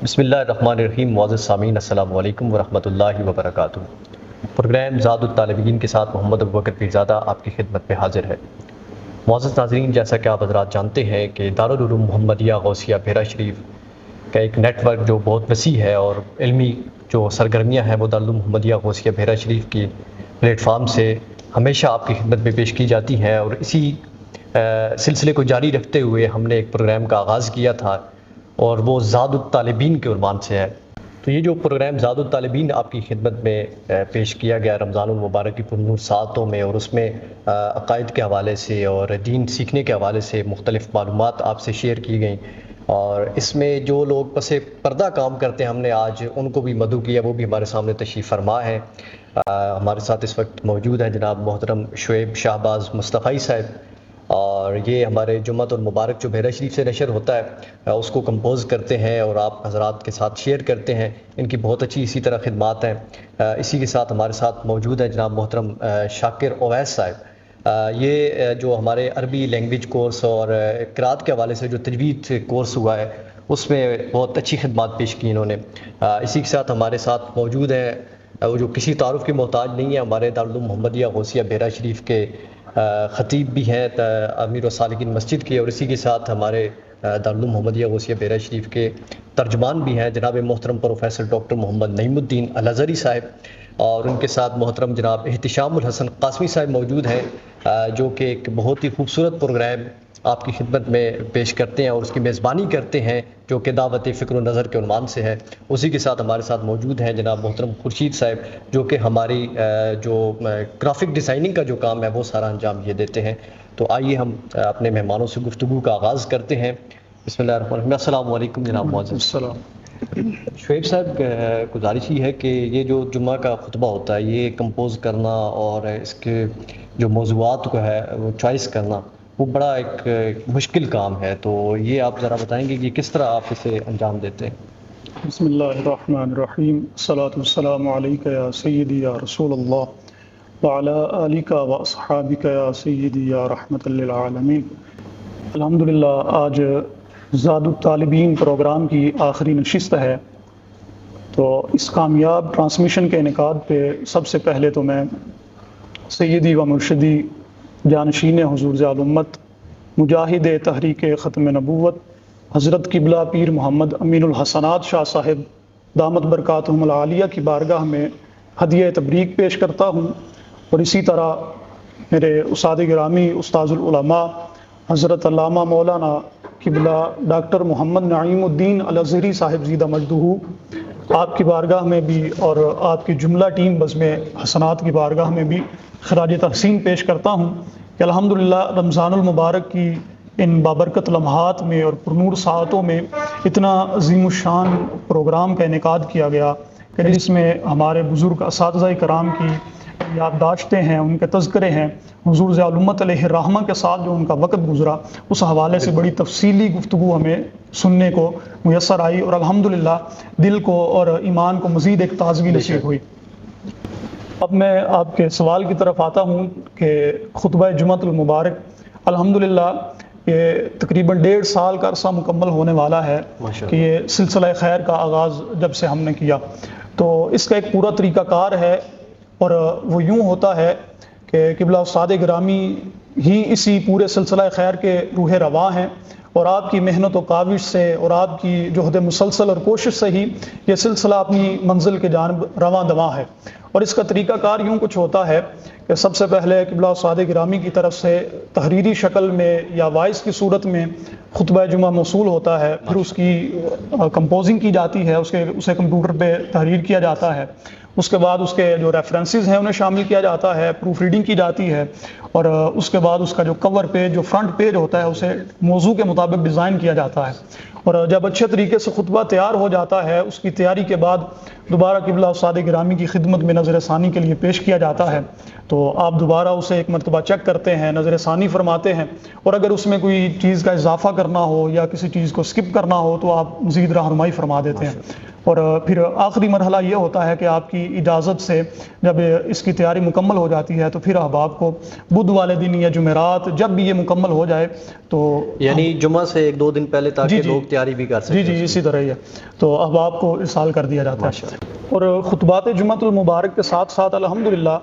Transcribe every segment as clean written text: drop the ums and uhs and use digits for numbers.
بسم اللہ الرحمن الرحیم۔ معزز سامعین، السلام علیکم ورحمۃ اللہ وبرکاتہ۔ پروگرام زاد الطالبین کے ساتھ محمد ابوبکر پیرزادہ آپ کی خدمت میں حاضر ہے۔ معزز ناظرین، جیسا کہ آپ حضرات جانتے ہیں کہ دارالعلوم محمدیہ غوثیہ بحیرہ شریف کا ایک نیٹ ورک جو بہت وسیع ہے اور علمی جو سرگرمیاں ہیں وہ دارالعلوم محمدیہ غوثیہ بحیرہ شریف کی پلیٹ فارم سے ہمیشہ آپ کی خدمت میں پیش کی جاتی ہیں، اور اسی سلسلے کو جاری رکھتے ہوئے ہم نے ایک پروگرام کا آغاز کیا تھا اور وہ زاد الطالبین کے عنوان سے ہے۔ تو یہ جو پروگرام زاد الطالبین آپ کی خدمت میں پیش کیا گیا رمضان المبارک کی پرنور ساعتوں میں، اور اس میں عقائد کے حوالے سے اور دین سیکھنے کے حوالے سے مختلف معلومات آپ سے شیئر کی گئیں، اور اس میں جو لوگ پس پردہ کام کرتے ہیں ہم نے آج ان کو بھی مدعو کیا، وہ بھی ہمارے سامنے تشریف فرما ہے۔ ہمارے ساتھ اس وقت موجود ہیں جناب محترم شعیب شہباز مصطفی صاحب، اور یہ ہمارے جمعۃ المبارک جو بحیرہ شریف سے نشر ہوتا ہے اس کو کمپوز کرتے ہیں اور آپ حضرات کے ساتھ شیئر کرتے ہیں۔ ان کی بہت اچھی اسی طرح خدمات ہیں۔ اسی کے ساتھ ہمارے ساتھ موجود ہیں جناب محترم شاکر اویس صاحب۔ یہ جو ہمارے عربی لینگویج کورس اور قرات کے حوالے سے جو تجوید کورس ہوا ہے اس میں بہت اچھی خدمات پیش کی انہوں نے۔ اسی کے ساتھ ہمارے ساتھ موجود ہیں وہ جو کسی تعارف کے محتاج نہیں ہے، ہمارے دارالعلوم محمدیہ غوثیہ بحیرہ شریف کے خطیب بھی ہیں امیر الصالحین مسجد کے، اور اسی کے ساتھ ہمارے دارالعلوم محمدیہ غوثیہ بحیرہ شریف کے ترجمان بھی ہیں جناب محترم پروفیسر ڈاکٹر محمد نعیم الدین الازہری صاحب، اور ان کے ساتھ محترم جناب احتشام الحسن قاسمی صاحب موجود ہیں، جو کہ ایک بہت ہی خوبصورت پروگرام آپ کی خدمت میں پیش کرتے ہیں اور اس کی میزبانی کرتے ہیں، جو کہ دعوت فکر و نظر کے عنوان سے ہے۔ اسی کے ساتھ ہمارے ساتھ موجود ہیں جناب محترم خورشید صاحب، جو کہ ہماری جو گرافک ڈیزائننگ کا جو کام ہے وہ سارا انجام یہ دیتے ہیں۔ تو آئیے ہم اپنے مہمانوں سے گفتگو کا آغاز کرتے ہیں۔ بسم اللہ الرحمن الرحیم۔ السلام علیکم جناب معزز۔ السلام۔ شعیب صاحب، گزارش یہ ہے کہ یہ جو جمعہ کا خطبہ ہوتا ہے یہ کمپوز کرنا اور اس کے جو موضوعات کو ہے وہ چوائس کرنا وہ بڑا ایک مشکل کام ہے، تو یہ آپ ذرا بتائیں گے کہ کس طرح آپ اسے انجام دیتے ہیں؟ بسم اللہ الرحمن الرحیم۔ الصلاۃ والسلام علیک یا سیدی یا رسول اللہ وعلی آلک و اصحابک یا سیدی یا رحمت للعالمین۔ الحمدللہ آج زاد الطالبین پروگرام کی آخری نشست ہے، تو اس کامیاب ٹرانسمیشن کے انعقاد پہ سب سے پہلے تو میں سیدی و مرشدی جانشین حضور ذات امت مجاہد تحریک ختم نبوت حضرت قبلہ پیر محمد امین الحسنات شاہ صاحب دامت برکاتہم العالیہ کی بارگاہ میں ہدیہ تبریک پیش کرتا ہوں، اور اسی طرح میرے استاد گرامی استاذ العلماء حضرت علامہ مولانا قبلہ ڈاکٹر محمد نعیم الدین الازہری صاحب زیدہ مجدہ آپ کی بارگاہ میں بھی اور آپ کی جملہ ٹیم بزم حسنات کی بارگاہ میں بھی خراج تحسین پیش کرتا ہوں کہ الحمدللہ رمضان المبارک کی ان بابرکت لمحات میں اور پرنور ساعتوں میں اتنا عظیم الشان پروگرام کا انعقاد کیا گیا کہ جس میں ہمارے بزرگ اساتذہ کرام کی یادداشتیں ہیں، ان کے تذکرے ہیں، حضور ذات الامت علیہ الرحمہ کے ساتھ جو ان کا وقت گزرا اس حوالے سے بڑی تفصیلی گفتگو ہمیں سننے کو میسر آئی، اور الحمدللہ دل کو اور ایمان کو مزید ایک تازگی نصیب ہوئی۔ اب میں آپ کے سوال کی طرف آتا ہوں کہ خطبہ جمعۃ المبارک الحمدللہ یہ تقریباً 1.5 سال کا عرصہ مکمل ہونے والا ہے کہ یہ سلسلہ خیر کا آغاز جب سے ہم نے کیا، تو اس کا ایک پورا طریقہ کار ہے، اور وہ یوں ہوتا ہے کہ قبلہ استاد گرامی ہی اسی پورے سلسلہ خیر کے روح رواں ہیں، اور آپ کی محنت و کاوش سے اور آپ کی جہد مسلسل اور کوشش سے ہی یہ سلسلہ اپنی منزل کے جانب رواں دواں ہے۔ اور اس کا طریقہ کار یوں کچھ ہوتا ہے کہ سب سے پہلے قبلہ استاد گرامی کی طرف سے تحریری شکل میں یا وائس کی صورت میں خطبہ جمعہ موصول ہوتا ہے، پھر اس کی کمپوزنگ کی جاتی ہے، اسے کمپیوٹر پہ تحریر کیا جاتا ہے، اس کے بعد اس کے جو ریفرنسز ہیں انہیں شامل کیا جاتا ہے، پروف ریڈنگ کی جاتی ہے، اور اس کے بعد اس کا جو کور پیج جو فرنٹ پیج ہوتا ہے اسے موضوع کے مطابق ڈیزائن کیا جاتا ہے، اور جب اچھے طریقے سے خطبہ تیار ہو جاتا ہے اس کی تیاری کے بعد دوبارہ قبلہ استاد گرامی کی خدمت میں نظر ثانی کے لیے پیش کیا جاتا ہے، تو آپ دوبارہ اسے ایک مرتبہ چیک کرتے ہیں، نظر ثانی فرماتے ہیں، اور اگر اس میں کوئی چیز کا اضافہ کرنا ہو یا کسی چیز کو سکپ کرنا ہو تو آپ مزید رہنمائی فرما دیتے ہیں۔ اور پھر آخری مرحلہ یہ ہوتا ہے کہ آپ کی اجازت سے جب اس کی تیاری مکمل ہو جاتی ہے تو پھر احباب کو بدھ والے دن یا جمعرات جب بھی یہ مکمل ہو جائے تو یعنی جمعہ سے 1-2 دن پہلے تاکہ لوگ تیاری بھی کر سکیں. جی اسی طرح ہی ہے. تو احباب کو ارسال کر دیا جاتا ہے. اور خطبات جمعۃ المبارک کے ساتھ ساتھ الحمدللہ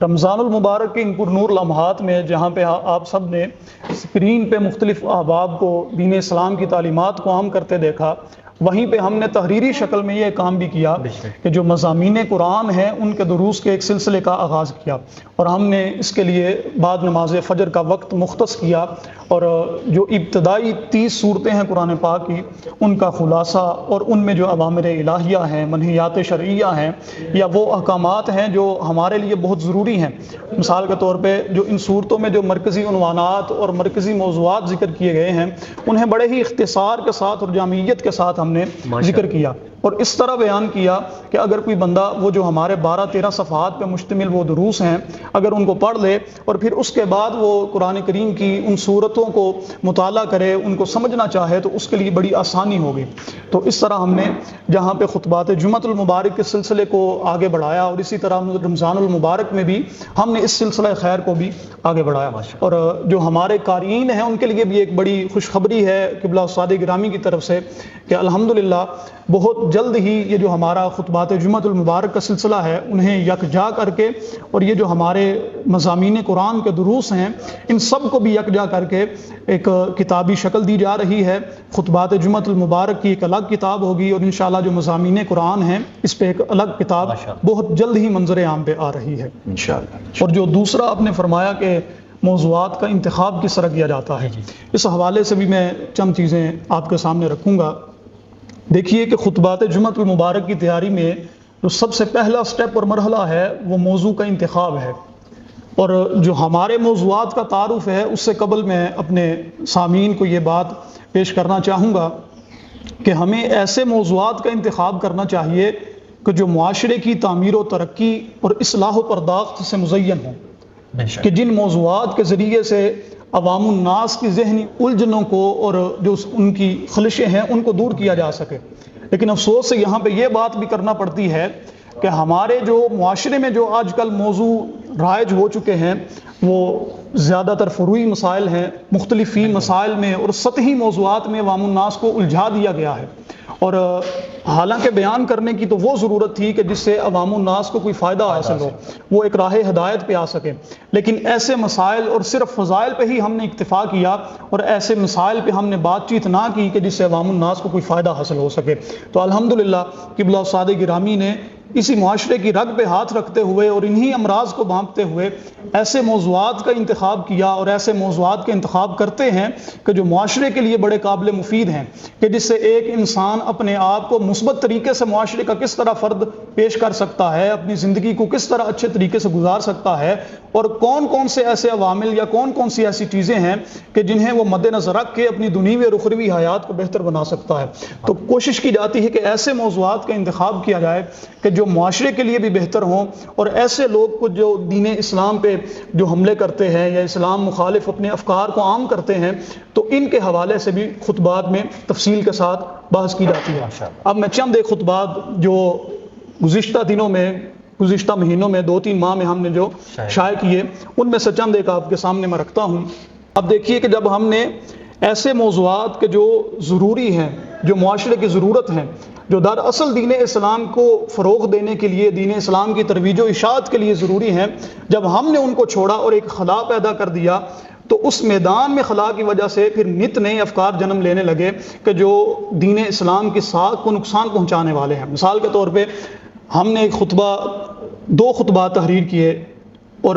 رمضان المبارک کے ان پر نور لمحات میں جہاں پہ آپ سب نے اسکرین پہ مختلف احباب کو دین اسلام کی تعلیمات کو عام کرتے دیکھا، وہیں پہ ہم نے تحریری شکل میں یہ کام بھی کیا کہ جو مضامین قرآن ہیں ان کے دروس کے ایک سلسلے کا آغاز کیا، اور ہم نے اس کے لیے بعد نماز فجر کا وقت مختص کیا، اور جو ابتدائی 30 صورتیں ہیں قرآن پاک کی ان کا خلاصہ، اور ان میں جو اوامر الہیہ ہیں، منہیات شرعیہ ہیں، یا وہ احکامات ہیں جو ہمارے لیے بہت ضروری ہیں. مثال کے طور پہ جو ان صورتوں میں جو مرکزی عنوانات اور مرکزی موضوعات ذکر کیے گئے ہیں انہیں بڑے ہی اختصار کے ساتھ اور جامعیت کے ساتھ ہم نے ذکر کیا، اور اس طرح بیان کیا کہ اگر کوئی بندہ وہ جو ہمارے 12-13 صفحات پہ مشتمل وہ دروس ہیں اگر ان کو پڑھ لے اور پھر اس کے بعد وہ قرآن کریم کی ان صورتوں کو مطالعہ کرے، ان کو سمجھنا چاہے تو اس کے لیے بڑی آسانی ہوگی. تو اس طرح ہم نے جہاں پہ خطبات جمعۃ المبارک کے سلسلے کو آگے بڑھایا، اور اسی طرح رمضان المبارک میں بھی ہم نے اس سلسلہ خیر کو بھی آگے بڑھایا. اور جو ہمارے قارئین ہیں ان کے لیے بھی ایک بڑی خوشخبری ہے قبلہ استاد گرامی کی طرف سے کہ الحمدللہ بہت جلد ہی یہ جو ہمارا خطبات جمعۃ المبارک کا سلسلہ ہے انہیں یکجا کر کے، اور یہ جو ہمارے مضامین قرآن کے دروس ہیں ان سب کو بھی یکجا کر کے ایک کتابی شکل دی جا رہی ہے. خطبات جمعۃ المبارک کی ایک الگ کتاب ہوگی، اور انشاءاللہ جو مضامین قرآن ہیں اس پہ ایک الگ کتاب بہت جلد ہی منظر عام پہ آ رہی ہے انشاءاللہ. اور جو دوسرا آپ نے فرمایا کہ موضوعات کا انتخاب کس طرح کیا جاتا ہے، اس حوالے سے بھی میں چند چیزیں آپ کے سامنے رکھوں گا. دیکھیے کہ خطبات جمعۃ المبارک کی تیاری میں جو سب سے پہلا سٹیپ اور مرحلہ ہے وہ موضوع کا انتخاب ہے. اور جو ہمارے موضوعات کا تعارف ہے اس سے قبل میں اپنے سامعین کو یہ بات پیش کرنا چاہوں گا کہ ہمیں ایسے موضوعات کا انتخاب کرنا چاہیے کہ جو معاشرے کی تعمیر و ترقی اور اصلاح و پرداخت سے مزین ہوں، کہ جن موضوعات کے ذریعے سے عوام الناس کی ذہنی الجھنوں کو اور جو ان کی خلشیں ہیں ان کو دور کیا جا سکے. لیکن افسوس سے یہاں پہ یہ بات بھی کرنا پڑتی ہے کہ ہمارے جو معاشرے میں جو آج کل موضوع رائج ہو چکے ہیں وہ زیادہ تر فروعی مسائل ہیں، مختلفی مسائل میں اور سطحی موضوعات میں عوام الناس کو الجھا دیا گیا ہے. اور حالانکہ بیان کرنے کی تو وہ ضرورت تھی کہ جس سے عوام الناس کو کوئی فائدہ حاصل ہو، وہ ایک راہ ہدایت پہ آ سکے، لیکن ایسے مسائل اور صرف فضائل پہ ہی ہم نے اکتفا کیا اور ایسے مسائل پہ ہم نے بات چیت نہ کی کہ جس سے عوام الناس کو کوئی فائدہ حاصل ہو سکے. تو الحمدللہ قبلہ استاد گرامی نے اسی معاشرے کی رگ پہ ہاتھ رکھتے ہوئے اور انہی امراض کو بھانپتے ہوئے ایسے موضوعات کا انتخاب کیا، اور ایسے موضوعات کا انتخاب کرتے ہیں کہ جو معاشرے کے لیے بڑے قابل مفید ہیں، کہ جس سے ایک انسان اپنے آپ کو مثبت طریقے سے معاشرے کا کس طرح فرد پیش کر سکتا ہے، اپنی زندگی کو کس طرح اچھے طریقے سے گزار سکتا ہے، اور کون کون سے ایسے عوامل یا کون کون سی ایسی چیزیں ہیں کہ جنہیں وہ مد نظر رکھ کے اپنی دنیوی اور اخروی حیات کو بہتر بنا سکتا ہے. تو کوشش کی جاتی ہے کہ ایسے موضوعات کا انتخاب کیا جائے کہ جو معاشرے کے لیے بھی بہتر ہوں، اور ایسے لوگ کو جو دین اسلام پہ جو حملے کرتے ہیں یا اسلام مخالف اپنے افکار کو عام کرتے ہیں تو ان کے حوالے سے بھی خطبات میں تفصیل کے ساتھ بحث کی جاتی ہے. اب میں چند ایک خطبات جو گزشتہ دنوں میں، گزشتہ مہینوں میں 2-3 ماہ میں ہم نے جو شائع کیے ان میں سے چند ایک آپ کے سامنے میں رکھتا ہوں. اب دیکھیے کہ جب ہم نے ایسے موضوعات کے جو ضروری ہیں، جو معاشرے کی ضرورت ہیں، جو دراصل دین اسلام کو فروغ دینے کے لیے، دین اسلام کی ترویج و اشاعت کے لیے ضروری ہیں، جب ہم نے ان کو چھوڑا اور ایک خلا پیدا کر دیا تو اس میدان میں خلا کی وجہ سے پھر نت نئے افکار جنم لینے لگے کہ جو دین اسلام کی ساکھ کو نقصان پہنچانے والے ہیں. مثال کے طور پہ ہم نے ایک خطبہ، 2 خطبات تحریر کیے، اور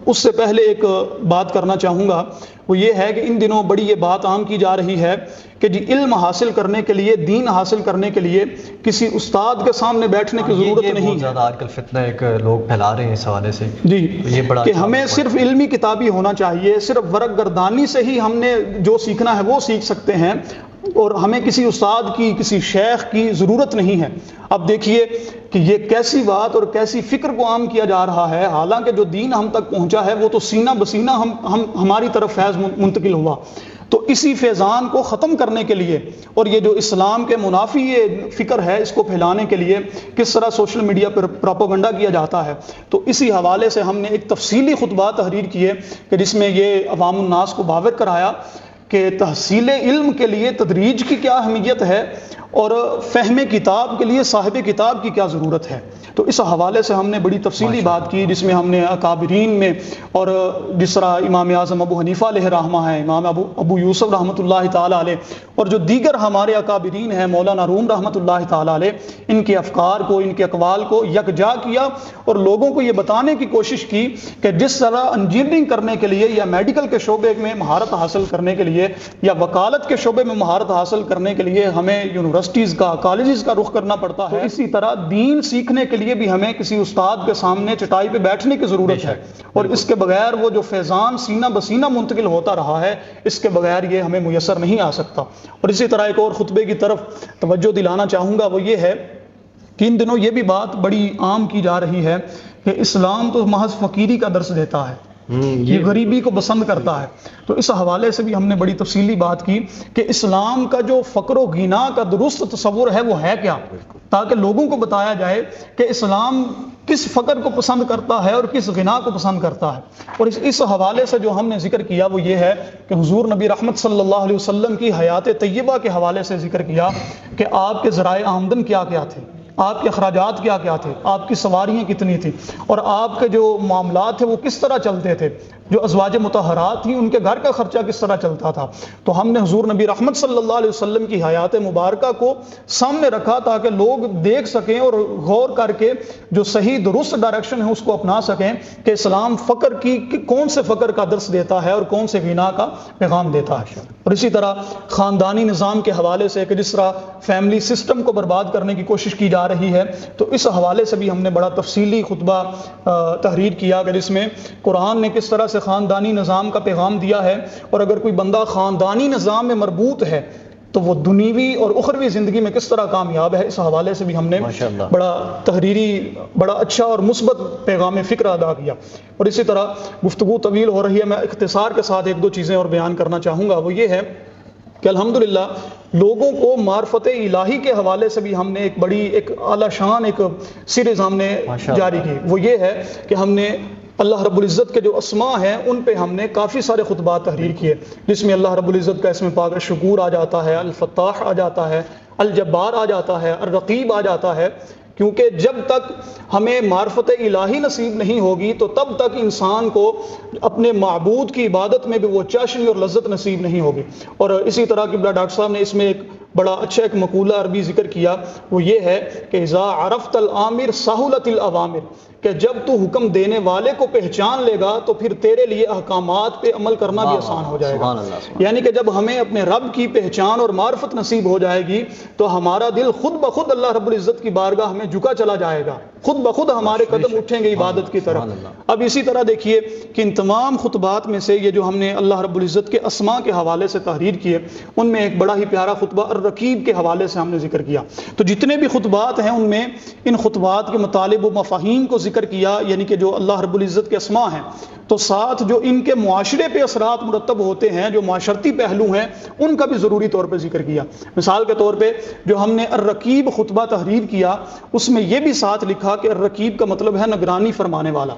اس سے پہلے ایک بات کرنا چاہوں گا وہ یہ ہے کہ ان دنوں بڑی یہ بات عام کی جا رہی ہے کہ جی علم حاصل کرنے کے لیے، دین حاصل کرنے کے لیے کسی استاد کے سامنے بیٹھنے کی ضرورت نہیں. بہت زیادہ آج کل فتنہ ایک لوگ پھیلا رہے ہیں اس حوالے سے جی، یہ بڑا کہ ہمیں صرف علمی کتابی ہونا چاہیے، صرف ورق گردانی سے ہی ہم نے جو سیکھنا ہے وہ سیکھ سکتے ہیں، اور ہمیں کسی استاد کی، کسی شیخ کی ضرورت نہیں ہے. اب دیکھیے کہ یہ کیسی بات اور کیسی فکر کو عام کیا جا رہا ہے، حالانکہ جو دین ہم تک پہنچا ہے وہ تو سینہ بسینہ ہماری طرف فیض منتقل ہوا، تو اسی فیضان کو ختم کرنے کے لیے اور یہ جو اسلام کے منافی یہ فکر ہے اس کو پھیلانے کے لیے کس طرح سوشل میڈیا پر پروپیگنڈا کیا جاتا ہے، تو اسی حوالے سے ہم نے ایک تفصیلی خطبات تحریر کیے کہ جس میں یہ عوام الناس کو باور کرایا کہ تحصیل علم کے لیے تدریج کی کیا اہمیت ہے اور فہم کتاب کے لیے صاحب کتاب کی کیا ضرورت ہے۔ تو اس حوالے سے ہم نے بڑی تفصیلی بات کی، جس میں ہم نے اکابرین میں اور جس طرح امام اعظم ابو حنیفہ علیہ رحمہ ہیں، امام ابو یوسف رحمۃ اللہ تعالیٰ علیہ، اور جو دیگر ہمارے اکابرین ہیں، مولانا روم رحمۃ اللہ تعالیٰ علیہ، ان کے افکار کو، ان کے اقوال کو یکجا کیا اور لوگوں کو یہ بتانے کی کوشش کی کہ جس طرح انجینئرنگ کرنے کے لیے یا میڈیکل کے شعبے میں مہارت حاصل کرنے کے لیے یا وکالت کے شعبے میں مہارت حاصل کرنے کے لیے ہمیں یونیورسٹیز کا، کالجز کا رخ کرنا پڑتا ہے، اسی طرح دین سیکھنے کے لیے بھی ہمیں کسی استاد کے سامنے چٹائی پہ بیٹھنے کی ضرورت ہے، اور اس کے بغیر وہ جو فیضان سینہ بسینہ منتقل ہوتا رہا ہے، اس کے بغیر یہ ہمیں میسر نہیں آ سکتا۔ اور اسی طرح ایک اور خطبے کی طرف توجہ دلانا چاہوں گا، وہ یہ ہے کہ ان دنوں یہ بھی بات بڑی عام کی جا رہی ہے کہ اسلام تو محض فقیری کا درس دیتا ہے، یہ غریبی کو پسند کرتا ہے۔ تو اس حوالے سے بھی ہم نے بڑی تفصیلی بات کی کہ اسلام کا جو فقر و غنا کا درست تصور ہے وہ ہے کیا، تاکہ لوگوں کو بتایا جائے کہ اسلام کس فقر کو پسند کرتا ہے اور کس غنا کو پسند کرتا ہے۔ اور اس حوالے سے جو ہم نے ذکر کیا وہ یہ ہے کہ حضور نبی رحمت صلی اللہ علیہ وسلم کی حیات طیبہ کے حوالے سے ذکر کیا کہ آپ کے ذرائع آمدن کیا کیا تھے، آپ کے اخراجات کیا کیا تھے، آپ کی سواریاں کتنی تھیں، اور آپ کے جو معاملات تھے وہ کس طرح چلتے تھے، جو ازواج مطہرات تھیں ان کے گھر کا خرچہ کس طرح چلتا تھا۔ تو ہم نے حضور نبی رحمت صلی اللہ علیہ وسلم کی حیات مبارکہ کو سامنے رکھا تاکہ لوگ دیکھ سکیں اور غور کر کے جو صحیح درست ڈائریکشن ہے اس کو اپنا سکیں کہ اسلام فقر کی کون سے فقر کا درس دیتا ہے اور کون سے غنا کا پیغام دیتا ہے۔ اور اسی طرح خاندانی نظام کے حوالے سے کہ جس طرح فیملی سسٹم کو برباد کرنے کی کوشش کی جا رہی ہے، تو اس حوالے سے بھی ہم نے بڑا تفصیلی خطبہ تحریر کیا کہ جس میں قرآن نے کس طرح سے خاندانی نظام کا پیغام دیا ہے، اور اگر کوئی بندہ خاندانی نظام میں مربوط ہے تو وہ دنیوی اور اخروی زندگی میں کس طرح کامیاب ہے۔ اس حوالے سے بھی ہم نے بڑا تحریری، بڑا اچھا اور مثبت پیغام فکر ادا کیا۔ اور اسی طرح گفتگو طویل ہو رہی ہے، میں اختصار کے ساتھ ایک دو چیزیں اور بیان کرنا چاہوں گا، وہ یہ ہے کہ الحمدللہ لوگوں کو معرفت الہی کے حوالے سے بھی ہم نے ایک بڑی ایک اعلیٰ شان ایک سیریز ہم نے جاری کی، وہ یہ ہے کہ ہم نے اللہ رب العزت کے جو اسماء ہیں ان پہ ہم نے کافی سارے خطبات تحریر کیے، جس میں اللہ رب العزت کا اسم پاک شکور آ جاتا ہے، الفتاح آ جاتا ہے، الجبار آ جاتا ہے، الرقیب آ جاتا ہے، کیونکہ جب تک ہمیں معرفت الہی نصیب نہیں ہوگی تو تب تک انسان کو اپنے معبود کی عبادت میں بھی وہ چاشنی اور لذت نصیب نہیں ہوگی۔ اور اسی طرح قبلہ ڈاکٹر صاحب نے اس میں ایک بڑا اچھا ایک مقولہ عربی ذکر کیا، وہ یہ ہے کہ اذا عرفت الامر سہولت الاوامر، کہ جب تو حکم دینے والے کو پہچان لے گا تو پھر تیرے لیے احکامات پہ عمل کرنا بھی آسان ہو جائے گا۔ یعنی کہ جب ہمیں اپنے رب کی پہچان اور معرفت نصیب ہو جائے گی تو ہمارا دل خود بخود اللہ رب العزت کی بارگاہ میں جھکا چلا جائے گا، خود بخود ہمارے قدم اٹھیں گے عبادت کی طرف۔ اب اسی طرح دیکھیے کہ ان تمام خطبات میں سے یہ جو ہم نے اللہ رب العزت کے اسماء کے حوالے سے تحریر کیے، ان میں ایک بڑا ہی پیارا خطبہ الرقیب کے حوالے سے ہم نے ذکر کیا۔ تو جتنے بھی خطبات ہیں ان میں ان خطبات کے مطالب و مفاہیم کو ذکر کیا، یعنی کہ جو اللہ رب العزت کے اسماء ہیں، تو ساتھ جو ان کے معاشرے پہ اثرات مرتب ہوتے ہیں، جو معاشرتی پہلو ہیں، ان کا بھی ضروری طور پہ ذکر کیا۔ مثال کے طور پہ جو ہم نے الرقیب خطبہ تحریر کیا، اس میں یہ بھی ساتھ لکھا کہ الرقیب کا مطلب ہے نگرانی فرمانے والا،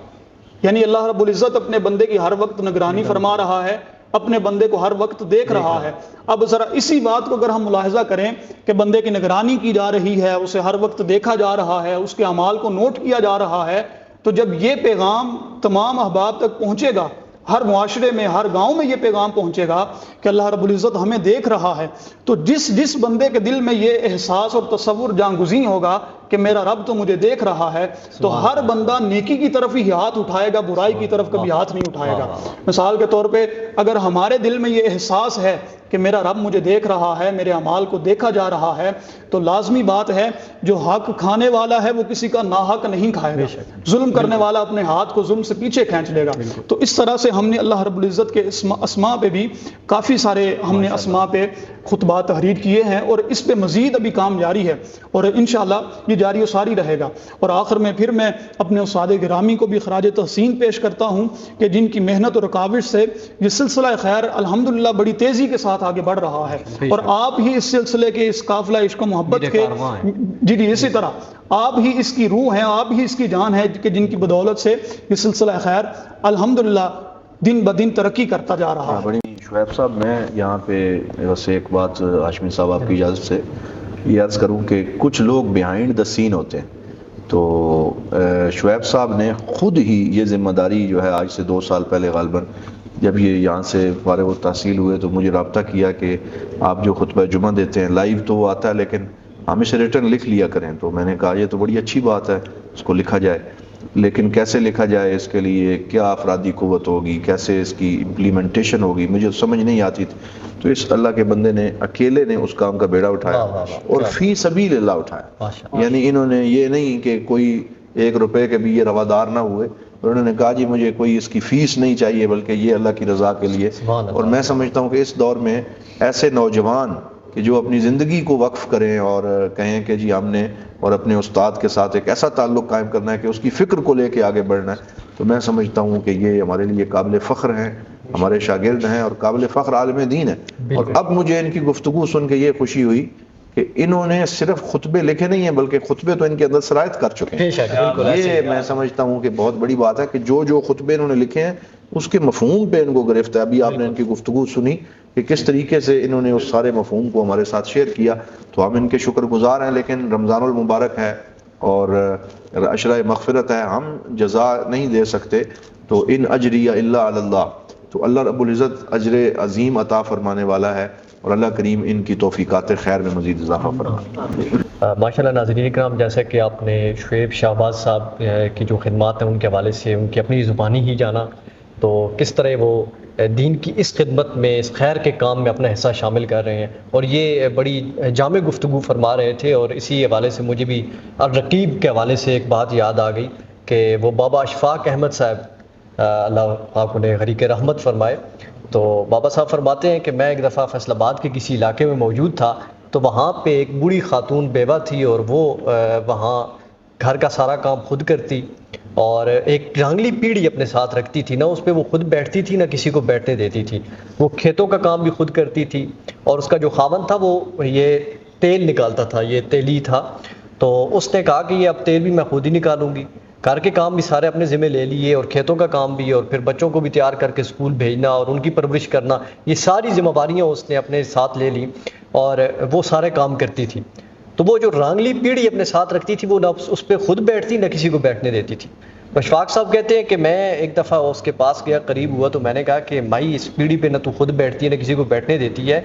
یعنی اللہ رب العزت اپنے بندے کی ہر وقت نگرانی فرما رہا ہے، اپنے بندے کو ہر وقت دیکھ رہا ہے۔ اب ذرا اسی بات کو اگر ہم ملاحظہ کریں کہ بندے کی نگرانی کی جا رہی ہے، اسے ہر وقت دیکھا جا رہا ہے، اس کے اعمال کو نوٹ کیا جا رہا ہے، تو جب یہ پیغام تمام احباب تک پہنچے گا، ہر معاشرے میں، ہر گاؤں میں یہ پیغام پہنچے گا کہ اللہ رب العزت ہمیں دیکھ رہا ہے، تو جس بندے کے دل میں یہ احساس اور تصور جانگزیں ہوگا کہ میرا رب تو مجھے دیکھ رہا ہے، تو ہر بندہ نیکی کی طرف ہی ہاتھ اٹھائے گا، برائی کی طرف کبھی ہاتھ نہیں اٹھائے گا۔ مثال کے طور پہ اگر ہمارے دل میں یہ احساس ہے کہ میرا رب مجھے دیکھ رہا ہے، میرے اعمال کو دیکھا جا رہا ہے، تو لازمی بات ہے جو حق کھانے والا ہے وہ کسی کا ناحق نہیں کھائے گا، ظلم کرنے والا اپنے ہاتھ کو ظلم سے پیچھے کھینچ لے گا۔ تو اس طرح سے ہم نے اللہ رب العزت کے اسماء پہ بھی کافی سارے ہم نے اسماء پہ خطبات تحریر کیے ہیں، اور اس پہ مزید ابھی کام جاری ہے، اور انشاءاللہ یہ یہ جاری و ساری رہے گا۔ اور آخر میں پھر میں اپنے استاد گرامی کو بھی خراج تحسین پیش کرتا ہوں کہ جن کی محنت و رکاوٹ سے یہ سلسلہ خیر الحمدللہ بڑی تیزی کے ساتھ آگے بڑھ رہا ہے، اور آپ ہی اس سلسلے کے اس قافلہ عشق و محبت کے جی اسی طرح آپ ہی اس کی روح ہیں، آپ ہی اس کی جان ہے کہ جن کی بدولت سے یہ سلسلہ خیر الحمدللہ دن بدن ترقی کرتا جا رہا ہے۔ بڑی شعیب صاحب، میں یہاں پہ بس ایک بات ہاشمی صاحب آپ کی اجازت سے یہ عرض کروں کہ کچھ لوگ بیہائنڈ دا سین ہوتے ہیں، تو شعیب صاحب نے خود ہی یہ ذمہ داری جو ہے آج سے 2 سال پہلے غالباً جب یہ یہاں سے فارغ التحصیل ہوئے تو مجھے رابطہ کیا کہ آپ جو خطبہ جمعہ دیتے ہیں لائیو تو وہ آتا ہے لیکن ہم اسے ریٹرن لکھ لیا کریں، تو میں نے کہا یہ تو بڑی اچھی بات ہے، اس کو لکھا جائے، لیکن کیسے لکھا جائے، اس کے لیے کیا افرادی قوت ہوگی، کیسے اس کی امپلیمنٹیشن ہوگی، مجھے سمجھ نہیں آتی تھی۔ تو اس اللہ کے بندے نے اکیلے نے اس کام کا بیڑا اٹھایا اور فی سبیل اللہ اٹھایا، یعنی انہوں نے یہ نہیں کہ کوئی 1 روپے کے بھی یہ روادار نہ ہوئے، انہوں نے کہا جی مجھے کوئی اس کی فیس نہیں چاہیے بلکہ یہ اللہ کی رضا کے لیے۔ اور میں سمجھتا ہوں کہ اس دور میں ایسے نوجوان کہ جو اپنی زندگی کو وقف کریں اور کہیں کہ جی ہم نے اور اپنے استاد کے ساتھ ایک ایسا تعلق قائم کرنا ہے کہ اس کی فکر کو لے کے آگے بڑھنا ہے، تو میں سمجھتا ہوں کہ یہ ہمارے لیے قابل فخر ہیں، ہمارے شاگرد ہیں اور قابل فخر عالم دین ہیں۔ اور اب مجھے ان کی گفتگو سن کے یہ خوشی ہوئی کہ انہوں نے صرف خطبے لکھے نہیں ہیں بلکہ خطبے تو ان کے اندر سرایت کر چکے ہیں۔ یہ میں سمجھتا ہوں کہ بہت بڑی بات ہے کہ جو خطبے انہوں نے لکھے ہیں اس کے مفہوم پہ ان کو گرفت ہے۔ ابھی آپ نے ان کی گفتگو سنی کہ کس طریقے سے انہوں نے اس سارے مفہوم کو ہمارے ساتھ شیئر کیا، تو ہم ان کے شکر گزار ہیں۔ لیکن رمضان المبارک ہے اور عشرہ مغفرت ہے، ہم جزا نہیں دے سکتے، تو ان اجری الا علی اللہ، تو اللہ رب العزت اجر عظیم عطا فرمانے والا ہے اور اللہ کریم ان کی توفیقات خیر میں مزید اضافہ فرمائے۔ ماشاءاللہ ناظرین کرام، جیسا کہ آپ نے شعیب شہباز صاحب کی جو خدمات ہیں ان کے حوالے سے ان کی اپنی زبانی ہی جانا، تو کس طرح وہ دین کی اس خدمت میں، اس خیر کے کام میں اپنا حصہ شامل کر رہے ہیں، اور یہ بڑی جامع گفتگو فرما رہے تھے۔ اور اسی حوالے سے مجھے بھی الرقیب کے حوالے سے ایک بات یاد آ گئی کہ وہ بابا اشفاق احمد صاحب اللہ آپ انہیں غریق رحمت فرمائے، تو بابا صاحب فرماتے ہیں کہ میں ایک دفعہ فیصل آباد کے کسی علاقے میں موجود تھا، تو وہاں پہ ایک بوڑھی خاتون بیوہ تھی اور وہ وہاں گھر کا سارا کام خود کرتی، اور ایک جانگلی پیڑھی اپنے ساتھ رکھتی تھی، نہ اس پہ وہ خود بیٹھتی تھی نہ کسی کو بیٹھنے دیتی تھی، وہ کھیتوں کا کام بھی خود کرتی تھی، اور اس کا جو خاوند تھا وہ یہ تیل نکالتا تھا، یہ تیلی تھا، تو اس نے کہا کہ یہ اب تیل بھی میں خود ہی نکالوں گی، گھر کے کام بھی سارے اپنے ذمہ لے لیے، اور کھیتوں کا کام بھی، اور پھر بچوں کو بھی تیار کر کے اسکول بھیجنا اور ان کی پرورش کرنا، یہ ساری ذمہ داریاں اس نے اپنے ساتھ لے لیں اور وہ سارے کام کرتی تھی۔ تو وہ جو رانگلی پیڑھی اپنے ساتھ رکھتی تھی وہ نہ اس پہ خود بیٹھتی نہ کسی کو بیٹھنے دیتی تھی۔ اشفاق صاحب کہتے ہیں کہ میں ایک دفعہ اس کے پاس گیا، قریب ہوا، تو میں نے کہا کہ مائی اس پیڑھی پہ نہ تو خود بیٹھتی ہے نہ کسی کو بیٹھنے دیتی ہے،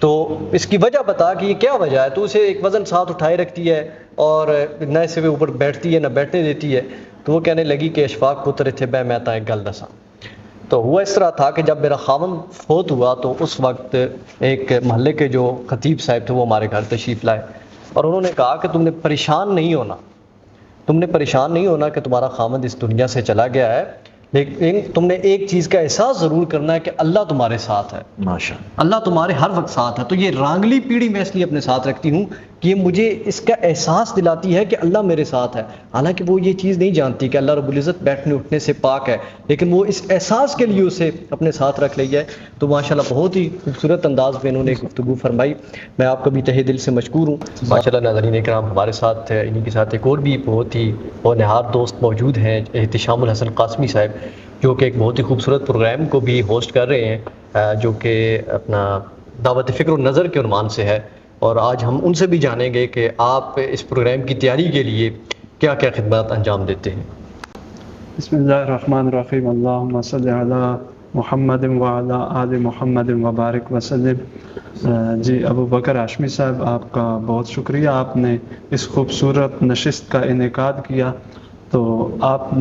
تو اس کی وجہ بتا کہ یہ کیا وجہ ہے، تو اسے ایک وزن ساتھ اٹھائے رکھتی ہے اور نہ اسے بھی اوپر بیٹھتی ہے نہ بیٹھنے دیتی ہے۔ تو وہ کہنے لگی کہ اشفاق پتر تھے بہ میں تا ایک گل دساں۔ تو ہوا اس طرح تھا کہ جب میرا خاوند فوت ہوا تو اس وقت ایک محلے کے جو خطیب صاحب تھے وہ ہمارے گھر تشریف لائے، اور انہوں نے کہا کہ تم نے پریشان نہیں ہونا کہ تمہارا خاوند اس دنیا سے چلا گیا ہے، لیکن تم نے ایک چیز کا احساس ضرور کرنا ہے کہ اللہ تمہارے ساتھ ہے، ماشاءاللہ اللہ تمہارے ہر وقت ساتھ ہے۔ تو یہ رانگلی پیڑھی میں اس لیے اپنے ساتھ رکھتی ہوں کہ یہ مجھے اس کا احساس دلاتی ہے کہ اللہ میرے ساتھ ہے، حالانکہ وہ یہ چیز نہیں جانتی کہ اللہ رب العزت بیٹھنے اٹھنے سے پاک ہے، لیکن وہ اس احساس کے لیے اسے اپنے ساتھ رکھ لی ہے۔ تو ماشاءاللہ بہت ہی خوبصورت انداز میں انہوں نے گفتگو فرمائی، میں آپ کا بھی تہہ دل سے مشکور ہوں۔ ماشاءاللہ ناظرین کرام، ہمارے ساتھ انہی کے ساتھ ایک اور بھی بہت ہی نہار دوست موجود ہیں، احتشام الحسن قاسمی صاحب، جو کہ ایک بہت ہی خوبصورت پروگرام کو بھی ہوسٹ کر رہے ہیں، جو کہ اپنا دعوت فکر و نظر کے عنوان سے ہے، اور آج ہم ان سے بھی جانیں گے کہ آپ اس پروگرام کی تیاری کے لیے کیا کیا خدمات انجام دیتے ہیں۔ بسم اللہ الرحمن الرحیم، اللہم صلی علی محمد وعلی آل محمد وبارک وسلم۔ جی ابو بکر ہاشمی صاحب، آپ کا بہت شکریہ، آپ نے اس خوبصورت نشست کا انعقاد کیا۔ تو آپ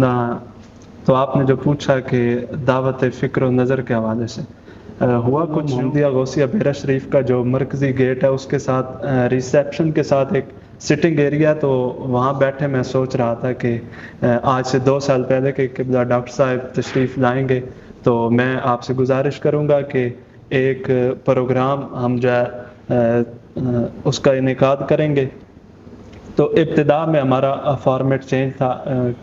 نے جو پوچھا کہ دعوت فکر و نظر کے حوالے سے ہوا کچھ، محمدیہ غوثیہ بیرا شریف کا جو مرکزی گیٹ ہے اس کے ساتھ ریسیپشن کے ساتھ ایک سٹنگ ایریا، تو وہاں بیٹھے میں سوچ رہا تھا کہ آج سے 2 سال پہلے کہ قبلہ ڈاکٹر صاحب تشریف لائیں گے، تو میں آپ سے گزارش کروں گا کہ ایک پروگرام ہم جو ہے اس کا انعقاد کریں گے، تو ابتدا میں ہمارا فارمیٹ چینج تھا.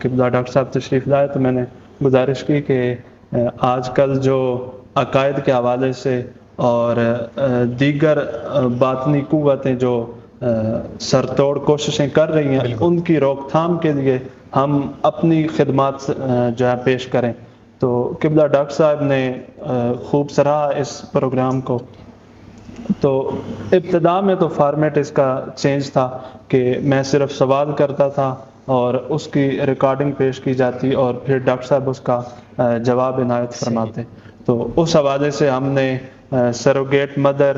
قبلہ ڈاکٹر صاحب تشریف لائے تو میں نے گزارش کی کہ آج کل جو عقائد کے حوالے سے اور دیگر باطنی قوتیں جو سر توڑ کوششیں کر رہی ہیں ان کی روک تھام کے لیے ہم اپنی خدمات جو ہے پیش کریں. تو قبلہ ڈاکٹر صاحب نے خوب سراہا اس پروگرام کو. تو ابتدا میں تو فارمیٹ اس کا چینج تھا کہ میں صرف سوال کرتا تھا اور اس کی ریکارڈنگ پیش کی جاتی اور پھر ڈاکٹر صاحب اس کا جواب عنایت فرماتے. تو اس حوالے سے ہم نے سروگیٹ مدر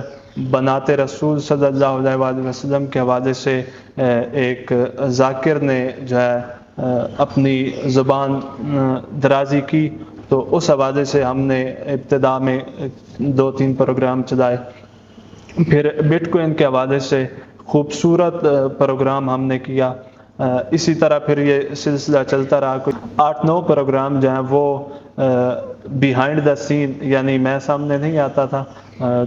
بناتے رسول صلی اللہ علیہ وآلہ وسلم کے حوالے سے ایک ذاکر نے جو ہے اپنی زبان درازی کی. تو اس حوالے سے ہم نے ابتدا میں 2-3 پروگرام چلائے. پھر بٹ کوئن کے حوالے سے خوبصورت پروگرام ہم نے کیا. اسی طرح پھر یہ سلسلہ چلتا رہا. کچھ 8-9 پروگرام جو ہیں وہ بیہائنڈ دا سین یعنی میں سامنے نہیں آتا تھا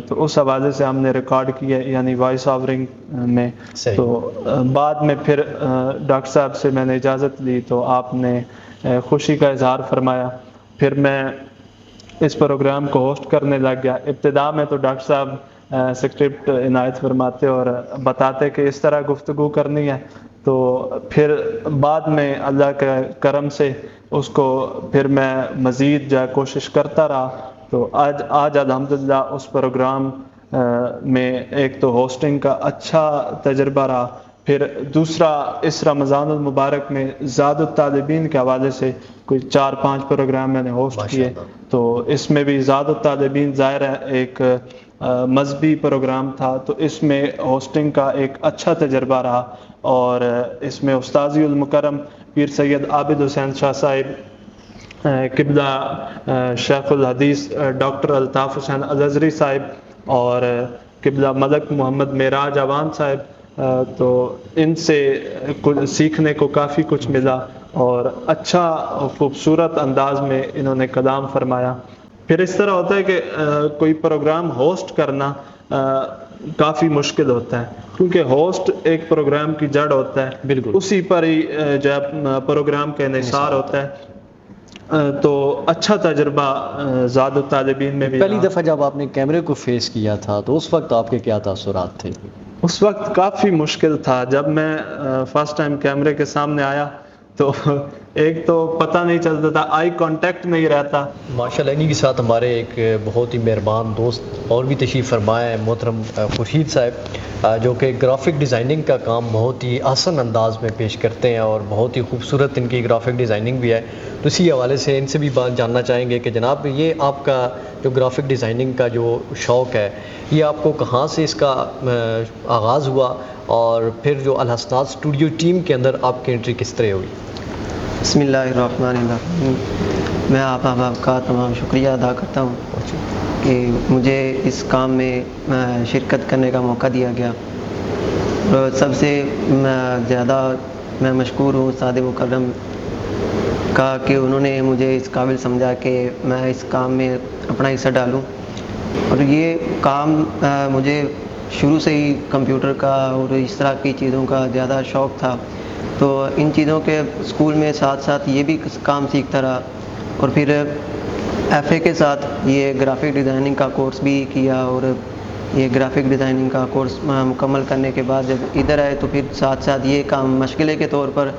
تو اس حوالے سے ہم نے ریکارڈ کیے یعنی وائس آورنگ میں. تو بعد میں پھر ڈاکٹر صاحب سے میں نے اجازت لی تو آپ نے خوشی کا اظہار فرمایا. پھر میں اس پروگرام کو ہوسٹ کرنے لگ گیا. ابتدا میں تو ڈاکٹر صاحب اسکرپٹ عنایت فرماتے اور بتاتے کہ اس طرح گفتگو کرنی ہے. تو پھر بعد میں اللہ کے کرم سے اس کو پھر میں مزید جو ہے کوشش کرتا رہا. تو آج الحمدللہ اس پروگرام میں ایک تو ہوسٹنگ کا اچھا تجربہ رہا. پھر دوسرا اس رمضان المبارک میں زاد الطالبین کے حوالے سے کوئی 4-5 پروگرام میں نے ہوسٹ کیے. تو اس میں بھی زاد الطالبین ظاہر ہے ایک مذہبی پروگرام تھا تو اس میں ہوسٹنگ کا ایک اچھا تجربہ رہا. اور اس میں استاذی المکرم پیر سید عابد حسین شاہ صاحب، قبلہ شیخ الحدیث ڈاکٹر الطاف حسین الازہری صاحب اور قبلہ ملک محمد معراج عوان صاحب. تو ان سے سیکھنے کو کافی کچھ ملا اور اچھا خوبصورت انداز میں انہوں نے کلام فرمایا. پھر اس طرح ہوتا ہے کہ کوئی پروگرام ہوسٹ کرنا کافی مشکل ہوتا ہے کیونکہ ہوسٹ ایک پروگرام کی جڑ ہوتا ہے. بالکل اسی پر ہی جو پروگرام کا انحصار ہوتا ہے. تو اچھا تجربہ زاد الطالبین میں بھی. پہلی دفعہ جب آپ نے کیمرے کو فیس کیا تھا تو اس وقت آپ کے کیا تاثرات تھے؟ اس وقت کافی مشکل تھا. جب میں فرسٹ ٹائم کیمرے کے سامنے آیا تو ایک تو پتہ نہیں چلتا تھا، آئی کانٹیکٹ میں ہی رہتا. ماشاءاللہ انہی کے ساتھ ہمارے ایک بہت ہی مہربان دوست اور بھی تشریف فرمائے ہیں محترم خورشید صاحب، جو کہ گرافک ڈیزائننگ کا کام بہت ہی آسان انداز میں پیش کرتے ہیں اور بہت ہی خوبصورت ان کی گرافک ڈیزائننگ بھی ہے. تو اسی حوالے سے ان سے بھی بات جاننا چاہیں گے کہ جناب یہ آپ کا جو گرافک ڈیزائننگ کا جو شوق ہے یہ آپ کو کہاں سے اس کا آغاز ہوا اور پھر جو الحسنات اسٹوڈیو ٹیم کے اندر آپ کی انٹری کس طرح ہوئی؟ بسم اللہ الرحمن الرحیم. میں آپ کا تمام شکریہ ادا کرتا ہوں کہ مجھے اس کام میں شرکت کرنے کا موقع دیا گیا. اور سب سے زیادہ میں مشکور ہوں استاد مکرم کا کہ انہوں نے مجھے اس قابل سمجھا کہ میں اس کام میں اپنا حصہ ڈالوں. اور یہ کام مجھے شروع سے ہی کمپیوٹر کا اور اس طرح کی چیزوں کا زیادہ شوق تھا تو ان چیزوں کے اسکول میں ساتھ ساتھ یہ بھی کام سیکھتا رہا. اور پھر ایف اے کے ساتھ یہ گرافک ڈیزائننگ کا کورس بھی کیا اور یہ گرافک ڈیزائننگ کا کورس مکمل کرنے کے بعد جب ادھر آئے تو پھر ساتھ ساتھ یہ کام مشغلے کے طور پر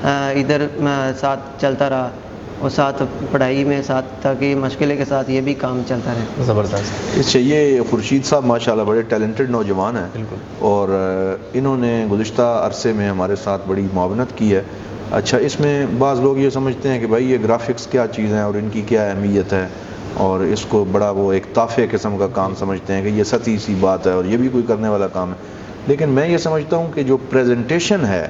ادھر ساتھ چلتا رہا اور ساتھ پڑھائی میں ساتھ تاکہ مشغلے کے ساتھ یہ بھی کام چلتا رہے. زبردست. اس یہ خورشید صاحب ماشاءاللہ بڑے ٹیلنٹڈ نوجوان ہیں اور انہوں نے گزشتہ عرصے میں ہمارے ساتھ بڑی معاونت کی ہے. اچھا اس میں بعض لوگ یہ سمجھتے ہیں کہ بھائی یہ گرافکس کیا چیز ہیں اور ان کی کیا اہمیت ہے اور اس کو بڑا وہ ایک تافہ قسم کا کام سمجھتے ہیں کہ یہ سطحی سی بات ہے اور یہ بھی کوئی کرنے والا کام ہے. لیکن میں یہ سمجھتا ہوں کہ جو پریزنٹیشن ہے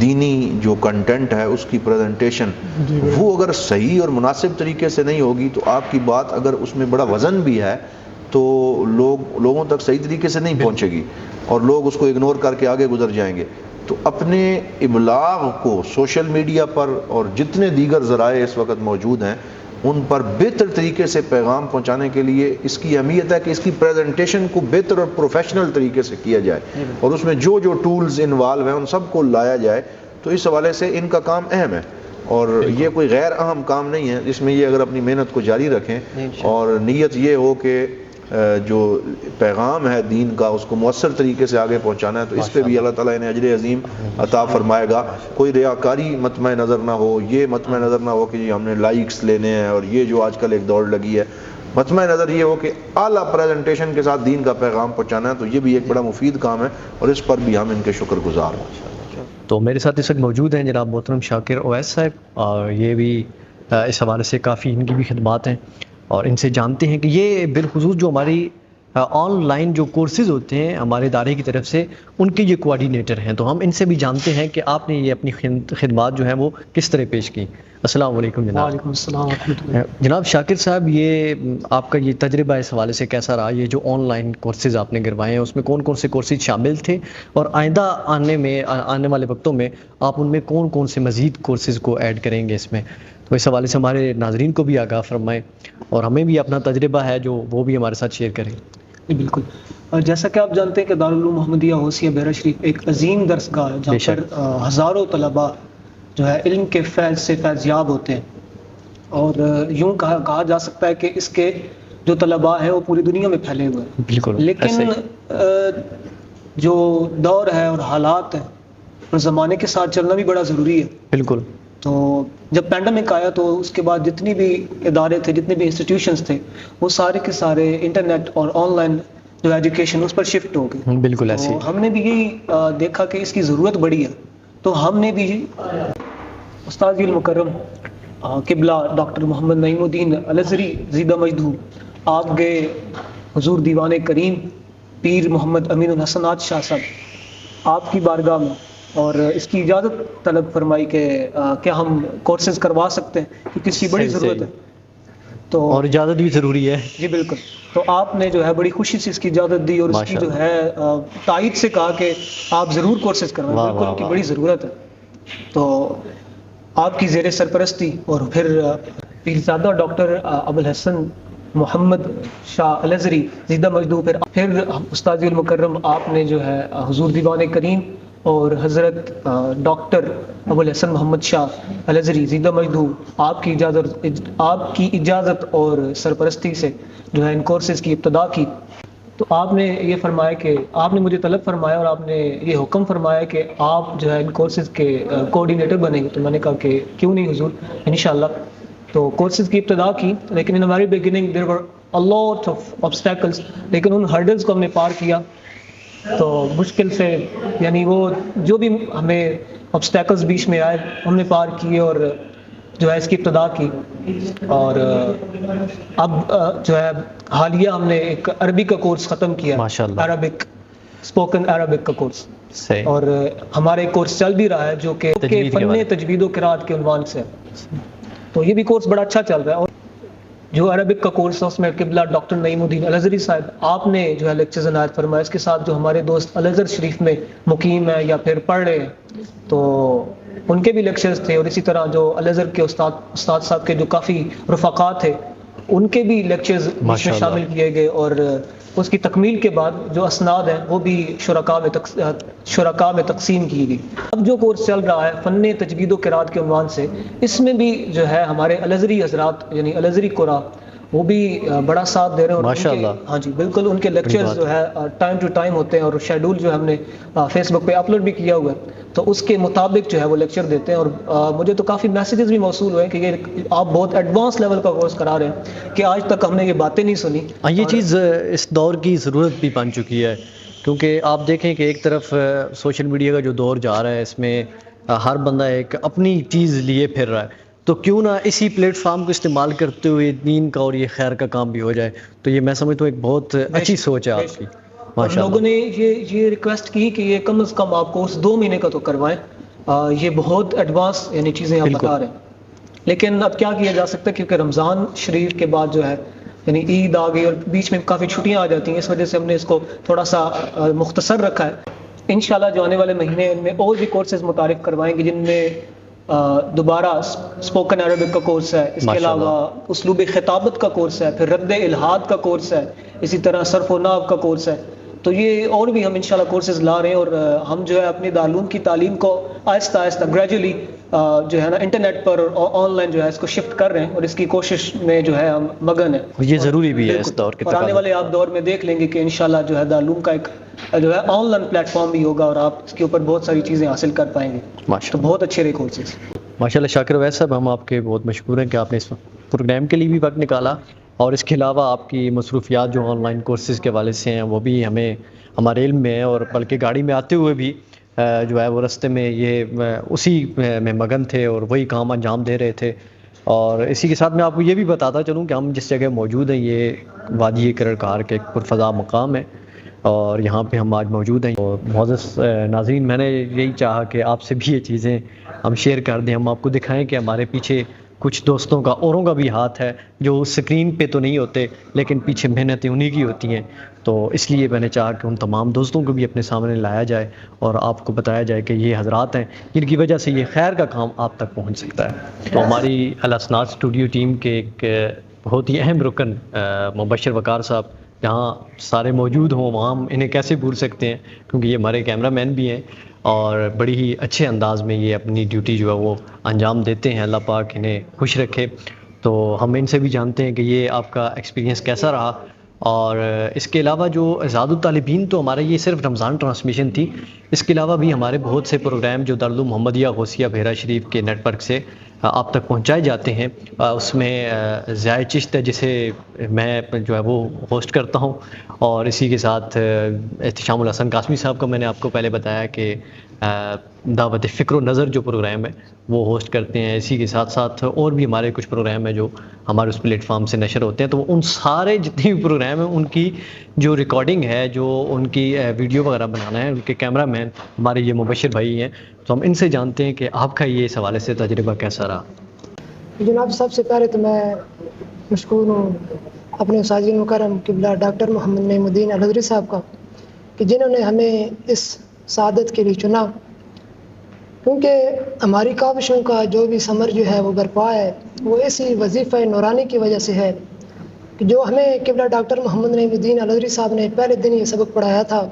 دینی جو کنٹینٹ ہے اس کی پریزنٹیشن وہ اگر صحیح اور مناسب طریقے سے نہیں ہوگی تو آپ کی بات اگر اس میں بڑا وزن بھی ہے تو لوگوں تک صحیح طریقے سے نہیں پہنچے گی اور لوگ اس کو اگنور کر کے آگے گزر جائیں گے. تو اپنے ابلاغ کو سوشل میڈیا پر اور جتنے دیگر ذرائع اس وقت موجود ہیں ان پر بہتر طریقے سے پیغام پہنچانے کے لیے اس کی اہمیت ہے کہ اس کی پریزنٹیشن کو بہتر اور پروفیشنل طریقے سے کیا جائے اور اس میں جو جو ٹولز انوالو ہیں ان سب کو لایا جائے. تو اس حوالے سے ان کا کام اہم ہے اور یہ کوئی غیر اہم کام نہیں ہے جس میں یہ اگر اپنی محنت کو جاری رکھیں اور نیت یہ ہو کہ جو پیغام ہے دین کا اس کو مؤثر طریقے سے آگے پہنچانا ہے تو اس پہ بھی اللہ تعالیٰ انہیں اجر عظیم عطا فرمائے گا. کوئی ریاکاری مطمع نظر نہ ہو, یہ مطمع نظر نہ ہو کہ جی ہم نے لائکس لینے ہیں, اور یہ جو آج کل ایک دوڑ لگی ہے, مطمع نظر یہ ہو کہ اعلیٰ پریزنٹیشن کے ساتھ دین کا پیغام پہنچانا ہے. تو یہ بھی ایک بڑا مفید کام ہے اور اس پر بھی ہم ان کے شکر گزار ہیں. تو میرے ساتھ اس وقت موجود ہیں جناب محترم شاکر اویس صاحب, اور یہ بھی اس حوالے سے کافی ان کی بھی خدمات ہیں اور ان سے جانتے ہیں کہ یہ بالخصوص جو ہماری آن لائن جو کورسز ہوتے ہیں ہمارے ادارے کی طرف سے, ان کے یہ کوآرڈینیٹر ہیں. تو ہم ان سے بھی جانتے ہیں کہ آپ نے یہ اپنی خدمات جو ہیں وہ کس طرح پیش کی. السلام علیکم جناب. وعلیکم السلام ورحمۃ اللہ. جناب شاکر صاحب, یہ آپ کا یہ تجربہ اس حوالے سے کیسا رہا؟ یہ جو آن لائن کورسز آپ نے کروائے ہیں اس میں کون کون سے کورسز شامل تھے, اور آئندہ آنے والے وقتوں میں آپ ان میں کون کون سے مزید کورسز کو ایڈ کریں گے اس میں؟ تو اس حوالے سے ہمارے ناظرین کو بھی آگاہ فرمائیں اور ہمیں بھی اپنا تجربہ ہے جو وہ بھی ہمارے ساتھ شیئر کریں. بالکل. جیسا کہ آپ جانتے ہیں کہ دارالعلوم محمدیہ غوثیہ بیرا شریف ایک عظیم درسگاہ ہے جہاں پر ہزاروں طلباء جو ہے علم کے فیض سے فیض یاب ہوتے ہیں, اور یوں کہا جا سکتا ہے کہ اس کے جو طلباء ہیں وہ پوری دنیا میں پھیلے ہوئے ہیں. بالکل. لیکن جو دور ہے اور حالات ہیں اور زمانے کے ساتھ چلنا بھی بڑا ضروری ہے. بالکل. تو جب پینڈمک آیا تو اس کے بعد جتنی بھی ادارے تھے, جتنے بھی انسٹیٹیوشنز تھے, وہ سارے کے سارے انٹرنیٹ اور آن لائن جو ایجوکیشن اس پر شفٹ ہو گئی. بالکل ایسے ہم نے بھی یہی دیکھا کہ اس کی ضرورت بڑی ہے, تو ہم نے بھی استاد المکرم قبلہ ڈاکٹر محمد نعیم الدین الازہری زیدہ مجدہ آپ گئے حضور دیوان کریم پیر محمد امین الحسن آج شاہ صاحب آپ کی بارگاہ میں, اور اس کی اجازت طلب فرمائی کہ کیا ہم کورسز کروا سکتے ہیں کیونکہ اس کی بڑی ضرورت ہے. تو اور اجازت بھی ضروری ہے. جی بالکل. تو آپ نے جو ہے بڑی خوشی سے اس کی اجازت دی اور اس کی جو ہے تائید سے کہا کہ آپ ضرور کورسز کروائیں, بالکل ان کی بڑی ضرورت ہے. تو آپ کی زیر سرپرستی اور پھر پیرزادہ ڈاکٹر ابوالحسن محمد شاہ الازہری زیدہ مجدہ, پھر استاد المکرم آپ نے جو ہے حضور دیوان کریم اور حضرت ڈاکٹر ابوالحسن محمد شاہ الازہری زیدہ مجدہ آپ کی اجازت اور سرپرستی سے جو ہے ان کورسز کی ابتدا کی. تو آپ نے یہ فرمایا کہ آپ نے مجھے طلب فرمایا اور آپ نے یہ حکم فرمایا کہ آپ جو ہے ان کورسز کے کوآرڈینیٹر بنیں گے. تو میں نے کہا کہ کیوں نہیں حضور, انشاءاللہ. تو کورسز کی ابتدا کی, لیکن ان ہماری beginning there were a lot of obstacles, لیکن ان ہرڈلز کو ہم نے پار کیا. تو مشکل سے یعنی وہ جو بھی ہمیں obstacles بیچ میں آئے ہم نے پار کیے اور جو ہے اس کی ابتدا کی. اور اب جو ہے حالیہ ہم نے ایک عربی کا کورس ختم کیا, عربک اسپوکن عربک کا کورس, اور ہمارا ایک کورس چل بھی رہا ہے جو کہ فن تجوید و قرات کے عنوان سے. تو یہ بھی کورس بڑا اچھا چل رہا ہے. اور جو عربک کا کورس ہے اس میں قبلہ ڈاکٹر نعیم الدین الازہری صاحب آپ نے جو ہے لیکچرز عنایت فرمایا. اس کے ساتھ جو ہمارے دوست الازہر شریف میں مقیم ہیں یا پھر پڑھ رہے ہیں تو ان کے بھی لیکچرز تھے, اور اسی طرح جو الازہر کے استاد صاحب کے جو کافی رفقات تھے ان کے بھی لیکچرز میں شامل کیے گئے. اور اس کی تکمیل کے بعد جو اسناد ہیں وہ بھی شرکاء میں تقسیم کی گئی. اب جو کورس چل رہا ہے فن تجوید و قرات کے عنوان سے, اس میں بھی جو ہے ہمارے الازہری حضرات یعنی الازہری قرآ وہ بھی بڑا ساتھ دے رہے ہیں. ماشاءاللہ. ہاں جی بالکل. ان کے لیکچرز جو ہے ٹائم ٹو ٹائم ہوتے ہیں, اور شیڈول جو ہم نے فیس بک پہ اپلوڈ بھی کیا ہوا ہے, تو اس کے مطابق جو ہے وہ لیکچر دیتے ہیں. اور مجھے تو کافی میسیجز بھی موصول ہوئے ہیں کہ یہ آپ بہت ایڈوانس لیول کا کورس کرا رہے ہیں کہ آج تک ہم نے یہ باتیں نہیں سنی. یہ چیز اس دور کی ضرورت بھی بن چکی ہے, کیونکہ آپ دیکھیں کہ ایک طرف سوشل میڈیا کا جو دور جا رہا ہے اس میں ہر بندہ ایک اپنی چیز لیے پھر رہا ہے, تو کیوں نہ اسی پلیٹ فارم کو استعمال کرتے ہوئے دین کا اور یہ خیر کا کام بھی ہو جائے. تو یہ میں سمجھتا ہوں ایک بہت اچھی سوچ ہے آپ کی. لوگوں نے یہ ریکویسٹ کی کہ یہ کم از کم آپ کورس 2 مہینے کا تو کروائیں, یہ بہت ایڈوانس یعنی چیزیں آپ بتا رہے ہیں. لیکن اب کیا کیا جا سکتا ہے, کیونکہ رمضان شریف کے بعد جو ہے یعنی عید آ گئی اور بیچ میں کافی چھٹیاں آ جاتی ہیں, اس وجہ سے ہم نے اس کو تھوڑا سا مختصر رکھا ہے. انشاءاللہ جو آنے والے مہینے ان میں اور بھی کورسز متعارف کروائیں گے جن میں دوبارہ اسپوکن عربک کا کورس ہے، اس کے علاوہ اسلوب خطابت کا کورس ہے، پھر رد الحاد کا کورس ہے، اسی طرح صرف و نحو کا کورس ہے. تو یہ اور بھی ہم انشاءاللہ کورسز لا رہے ہیں، اور ہم جو ہے اپنے دارالعلوم کی تعلیم کو آہستہ آہستہ گریجولی جو ہے نا انٹرنیٹ پر آن لائن جو ہے اس کو شفٹ کر رہے ہیں، اور اس کی کوشش میں جو ہے ہم مگن ہیں. یہ ضروری بھی ہے اس دور کے اور آنے والے آپ دور میں دیکھ لیں گے کہ انشاءاللہ جو ہے دارالعلوم کا ایک جو ہے آن لائن پلیٹ فارم بھی ہوگا، اور آپ اس کے اوپر بہت ساری چیزیں حاصل کر پائیں گے. تو بہت اچھے رہے کورسز. ماشاءاللہ شاکر اویس صاحب، ہم آپ کے بہت مشکور ہیں کہ آپ نے اس پروگرام کے لیے بھی وقت نکالا، اور اس کے علاوہ آپ کی مصروفیات جو آن لائن کورسز کے حوالے سے ہیں وہ بھی ہمارے علم میں ہے، اور بلکہ گاڑی میں آتے ہوئے بھی جو ہے وہ رستے میں یہ اسی میں مگن تھے اور وہی کام انجام دے رہے تھے. اور اسی کے ساتھ میں آپ کو یہ بھی بتاتا چلوں کہ ہم جس جگہ موجود ہیں یہ وادی کرکار کے ایک پرفضا مقام ہے، اور یہاں پہ ہم آج موجود ہیں. اور معزز ناظرین، میں نے یہی چاہا کہ آپ سے بھی یہ چیزیں ہم شیئر کر دیں، ہم آپ کو دکھائیں کہ ہمارے پیچھے کچھ دوستوں کا، اوروں کا بھی ہاتھ ہے جو اسکرین پہ تو نہیں ہوتے لیکن پیچھے محنتیں انہی کی ہوتی ہیں. تو اس لیے میں نے چاہا کہ ان تمام دوستوں کو بھی اپنے سامنے لایا جائے اور آپ کو بتایا جائے کہ یہ حضرات ہیں جن کی وجہ سے یہ خیر کا کام آپ تک پہنچ سکتا ہے. تو ہماری الاسناد اسٹوڈیو ٹیم کے ایک بہت ہی اہم رکن مبشر وقار صاحب جہاں سارے موجود ہوں وہاں ہم انہیں کیسے بھول سکتے ہیں، کیونکہ یہ ہمارے کیمرہ مین بھی ہیں اور بڑی ہی اچھے انداز میں یہ اپنی ڈیوٹی جو ہے وہ انجام دیتے ہیں. اللہ پاک انہیں خوش رکھے. تو ہم ان سے بھی جانتے ہیں کہ یہ آپ کا ایکسپیرینس کیسا رہا. اور اس کے علاوہ جو زاد الطالبین، تو ہمارا یہ صرف رمضان ٹرانسمیشن تھی، اس کے علاوہ بھی ہمارے بہت سے پروگرام جو دارالعلوم محمدیہ غوثیہ بحیرہ شریف کے نیٹ ورک سے آپ تک پہنچائے جاتے ہیں. اس میں ضیاء چشت ہے جسے میں جو ہے وہ ہوسٹ کرتا ہوں، اور اسی کے ساتھ احتشام الحسن قاسمی صاحب کا میں نے آپ کو پہلے بتایا کہ دعوت فکر و نظر جو پروگرام ہے وہ ہوسٹ کرتے ہیں. اسی کے ساتھ ساتھ اور بھی ہمارے کچھ پروگرام ہیں جو ہمارے اس پلیٹ فارم سے نشر ہوتے ہیں. تو ان سارے جتنے بھی پروگرام ہیں ان کی جو ریکارڈنگ ہے، جو ان کی ویڈیو وغیرہ بنانا ہے، ان کے کیمرہ مین ہمارے یہ مبشر بھائی ہیں. تو ہم ان سے جانتے ہیں کہ آپ کا یہ اس حوالے سے تجربہ کیسا رہا. جناب، سب سے پہلے تو میں مشکور ہوں اپنے اساتذہ مکرم قبلہ ڈاکٹر محمد نعیم الدین الحضری صاحب کا کہ جنہوں نے ہمیں اس سعادت کے لیے چنا، کیونکہ ہماری کاوشوں کا جو بھی ثمر جو ہے وہ برپا ہے وہ اسی وظیفہ نورانی کی وجہ سے ہے کہ جو ہمیں قبلہ ڈاکٹر محمد نعیم الدین الحضری صاحب نے پہلے دن یہ سبق پڑھایا تھا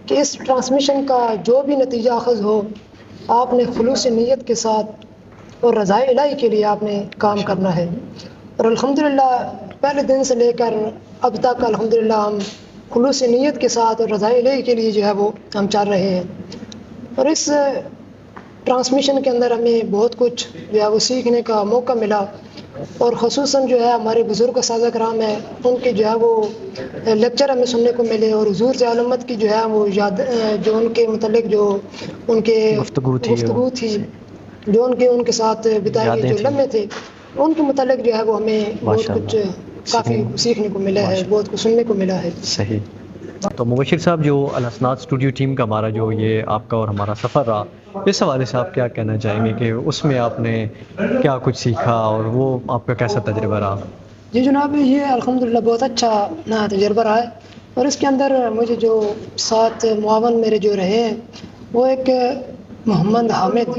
کہ اس ٹرانسمیشن کا جو بھی نتیجہ اخذ ہو، آپ نے خلوص نیت کے ساتھ اور رضائے الہی کے لیے آپ نے کام کرنا ہے. اور الحمدللہ پہلے دن سے لے کر اب تک الحمدللہ ہم خلوص نیت کے ساتھ اور رضائے الہی کے لیے جو ہے وہ ہم چل رہے ہیں. اور اس ٹرانسمیشن کے اندر ہمیں بہت کچھ جو ہے وہ سیکھنے کا موقع ملا، اور خصوصاً جو ہے ہمارے بزرگ اساتذہ کرام ہیں ان کے جو ہے وہ لیکچر ہمیں سننے کو ملے، اور حضور علامت کی جو ہے وہ یاد جو ان کے متعلق جو ان کے گفتگو تھی جو ان کے ساتھ بتائے گئے جو لمحے تھے ان کے متعلق جو ہے وہ ہمیں بہت کچھ کافی سیکھنے کو ملا ہے، بہت کچھ سننے کو ملا ہے. صحیح. تو مبشر صاحب، جو الاسناد اسٹوڈیو ٹیم کا ہمارا جو یہ آپ کا اور ہمارا سفر رہا، اس حوالے سے آپ کیا کہنا چاہیں گے کہ اس میں آپ نے کیا کچھ سیکھا اور وہ آپ کا کیسا تجربہ رہا؟ جی جناب، یہ الحمدللہ بہت اچھا تجربہ رہا ہے. اور اس کے اندر مجھے جو ساتھ معاون میرے جو رہے ہیں وہ ایک محمد حامد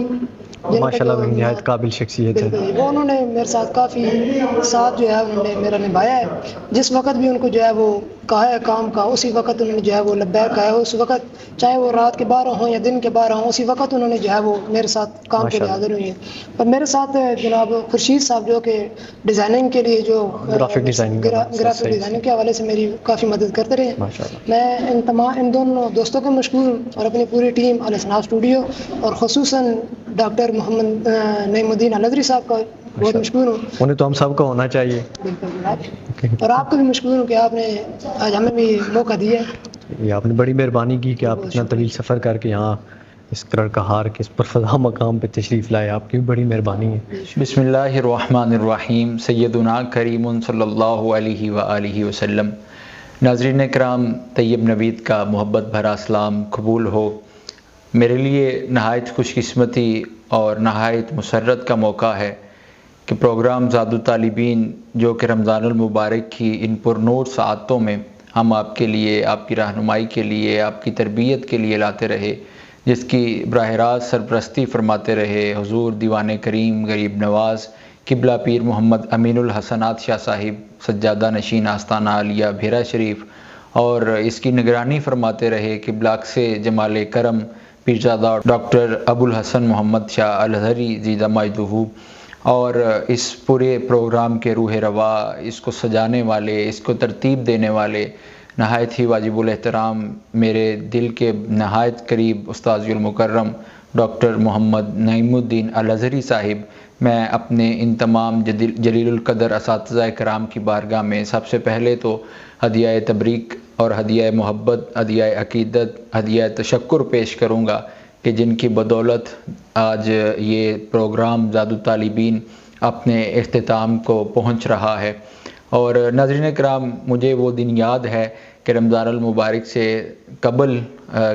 ماشاء اللہ نہایت قابل شخصیت ہے. وہ انہوں نے میرے ساتھ کافی ساتھ جو ہے انہوں نے میرا نبھایا ہے. جس وقت بھی ان کو جو ہے وہ کہا ہے کام کا، اسی وقت انہوں نے جو ہے وہ لبیک کہا ہے. اس وقت چاہے وہ رات کے 12 ہوں یا دن کے 12 ہوں، اسی وقت انہوں نے جو ہے وہ میرے ساتھ کام کے لیے حاضر ہوئی ہیں. اور میرے ساتھ جناب خورشید صاحب جو کہ ڈیزائننگ کے لیے جو گرافک ڈیزائننگ کے حوالے سے میری کافی مدد کرتے رہے. میں ان دونوں دوستوں کو مشکور ہوں، اور اپنی پوری ٹیم الاسناد اسٹوڈیو اور خصوصاً ڈاکٹر محمد نعیم الدین الحضری صاحب کا بہت مشکور ہوں. انہیں تو ہم سب کو ہونا چاہیے. بالکل جناب. اور آپ کو بھی مشکور ہوں کہ آپ نے آج ہمیں بھی موقع دیا. یہ آپ نے بڑی مہربانی کی کہ آپ اتنا طویل سفر کر کے یہاں اس کرکہار کے اس پرفضا مقام پہ تشریف لائے. آپ کی بھی بڑی مہربانی ہے. بسم اللہ الرحمن الرحیم. سیدنا کریم صلی اللہ علیہ وآلہ وسلم. ناظرین کرام، طیب نوید کا محبت بھرا سلام قبول ہو. میرے لیے نہایت خوش قسمتی اور نہایت مسرت کا موقع ہے کہ پروگرام زاد الطالبین جو کہ رمضان المبارک کی ان پرنور ساعتوں میں ہم آپ کے لیے، آپ کی رہنمائی کے لیے، آپ کی تربیت کے لیے لاتے رہے، جس کی براہ راست سرپرستی فرماتے رہے حضور دیوان کریم غریب نواز قبلہ پیر محمد امین الحسنات شاہ صاحب سجادہ نشین آستانہ عالیہ بھیرا شریف، اور اس کی نگرانی فرماتے رہے قبلہ اقصے جمال کرم پیرزادہ ڈاکٹر ابو الحسن محمد شاہ الازہری زیدہ مجدہ، اور اس پورے پروگرام کے روح روا، اس کو سجانے والے، اس کو ترتیب دینے والے نہایت ہی واجب الاحترام میرے دل کے نہایت قریب استاذ المکرم ڈاکٹر محمد نعیم الدین الازہری صاحب، میں اپنے ان تمام جلیل القدر اساتذہ کرام کی بارگاہ میں سب سے پہلے تو ہدیہ تبریک اور ہدیہ محبت، ہدیہ عقیدت، ہدیہ تشکر پیش کروں گا کہ جن کی بدولت آج یہ پروگرام زاد الطالبین اپنے اختتام کو پہنچ رہا ہے۔ اور ناظرین کرام، مجھے وہ دن یاد ہے کہ رمضان المبارک سے قبل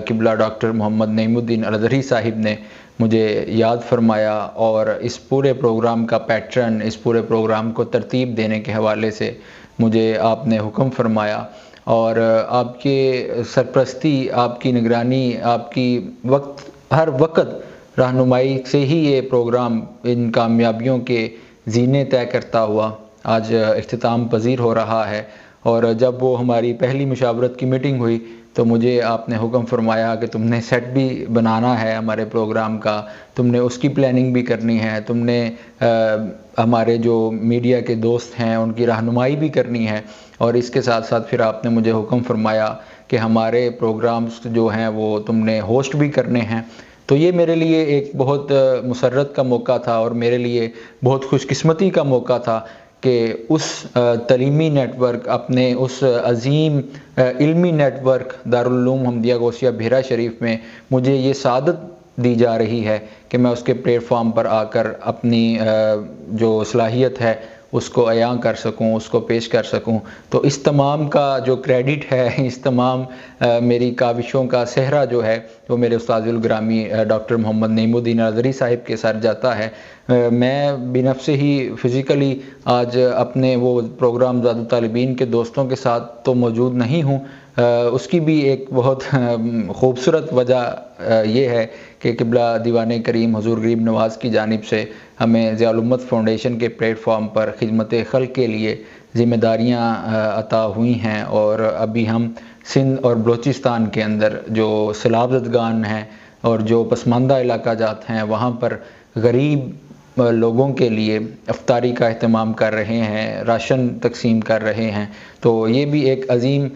قبلہ ڈاکٹر محمد نعیم الدین الازہری صاحب نے مجھے یاد فرمایا، اور اس پورے پروگرام کا پیٹرن، اس پورے پروگرام کو ترتیب دینے کے حوالے سے مجھے آپ نے حکم فرمایا، اور آپ کے سرپرستی، آپ کی نگرانی، آپ کی ہر وقت رہنمائی سے ہی یہ پروگرام ان کامیابیوں کے زینے طے کرتا ہوا آج اختتام پذیر ہو رہا ہے۔ اور جب وہ ہماری پہلی مشاورت کی میٹنگ ہوئی تو مجھے آپ نے حکم فرمایا کہ تم نے سیٹ بھی بنانا ہے ہمارے پروگرام کا، تم نے اس کی پلاننگ بھی کرنی ہے، تم نے ہمارے جو میڈیا کے دوست ہیں ان کی رہنمائی بھی کرنی ہے، اور اس کے ساتھ ساتھ پھر آپ نے مجھے حکم فرمایا کہ ہمارے پروگرامز جو ہیں وہ تم نے ہوسٹ بھی کرنے ہیں۔ تو یہ میرے لیے ایک بہت مسرت کا موقع تھا، اور میرے لیے بہت خوش قسمتی کا موقع تھا کہ اس تعلیمی نیٹ ورک، اپنے اس عظیم علمی نیٹ ورک دارالعلوم حمدیہ غوثیہ بھیرا شریف میں مجھے یہ سعادت دی جا رہی ہے کہ میں اس کے پلیٹ فارم پر آ کر اپنی جو صلاحیت ہے اس کو عیاں کر سکوں، اس کو پیش کر سکوں۔ تو اس تمام کا جو کریڈٹ ہے، اس تمام میری کاوشوں کا صحرا جو ہے وہ میرے استاذ الگرامی ڈاکٹر محمد نعیم الدین الازہری صاحب کے سر جاتا ہے۔ میں بنفس ہی فزیکلی آج اپنے وہ پروگرام زاد الطالبین کے دوستوں کے ساتھ تو موجود نہیں ہوں، اس کی بھی ایک بہت خوبصورت وجہ یہ ہے کہ قبلہ دیوان کریم حضور غریب نواز کی جانب سے ہمیں ضیاء الامت فاؤنڈیشن کے پلیٹ فارم پر خدمت خلق کے لیے ذمہ داریاں عطا ہوئی ہیں، اور ابھی ہم سندھ اور بلوچستان کے اندر جو سیلاب زدگان ہیں اور جو پسماندہ علاقہ جات ہیں وہاں پر غریب لوگوں کے لیے افطاری کا اہتمام کر رہے ہیں، راشن تقسیم کر رہے ہیں۔ تو یہ بھی ایک عظیم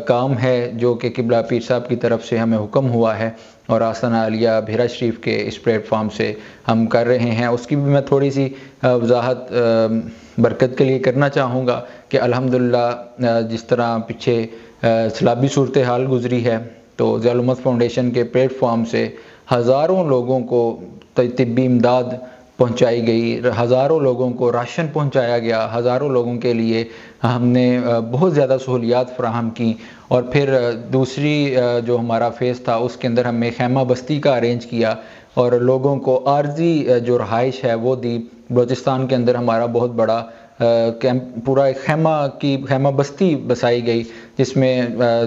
کام ہے جو کہ قبلہ پیر صاحب کی طرف سے ہمیں حکم ہوا ہے، اور آستانہ عالیہ بھیرا شریف کے اس پلیٹ فارم سے ہم کر رہے ہیں۔ اس کی بھی میں تھوڑی سی وضاحت برکت کے لیے کرنا چاہوں گا کہ الحمدللہ جس طرح پیچھے سیلابی صورتحال گزری ہے تو ضیاء الامت فاؤنڈیشن کے پلیٹ فارم سے ہزاروں لوگوں کو طبی امداد پہنچائی گئی، ہزاروں لوگوں کو راشن پہنچایا گیا، ہزاروں لوگوں کے لیے ہم نے بہت زیادہ سہولیات فراہم کی، اور پھر دوسری جو ہمارا فیز تھا اس کے اندر ہم نے خیمہ بستی کا ارینج کیا اور لوگوں کو عارضی جو رہائش ہے وہ دی۔ بلوچستان کے اندر ہمارا بہت بڑا پورا ایک خیمہ بستی بسائی گئی جس میں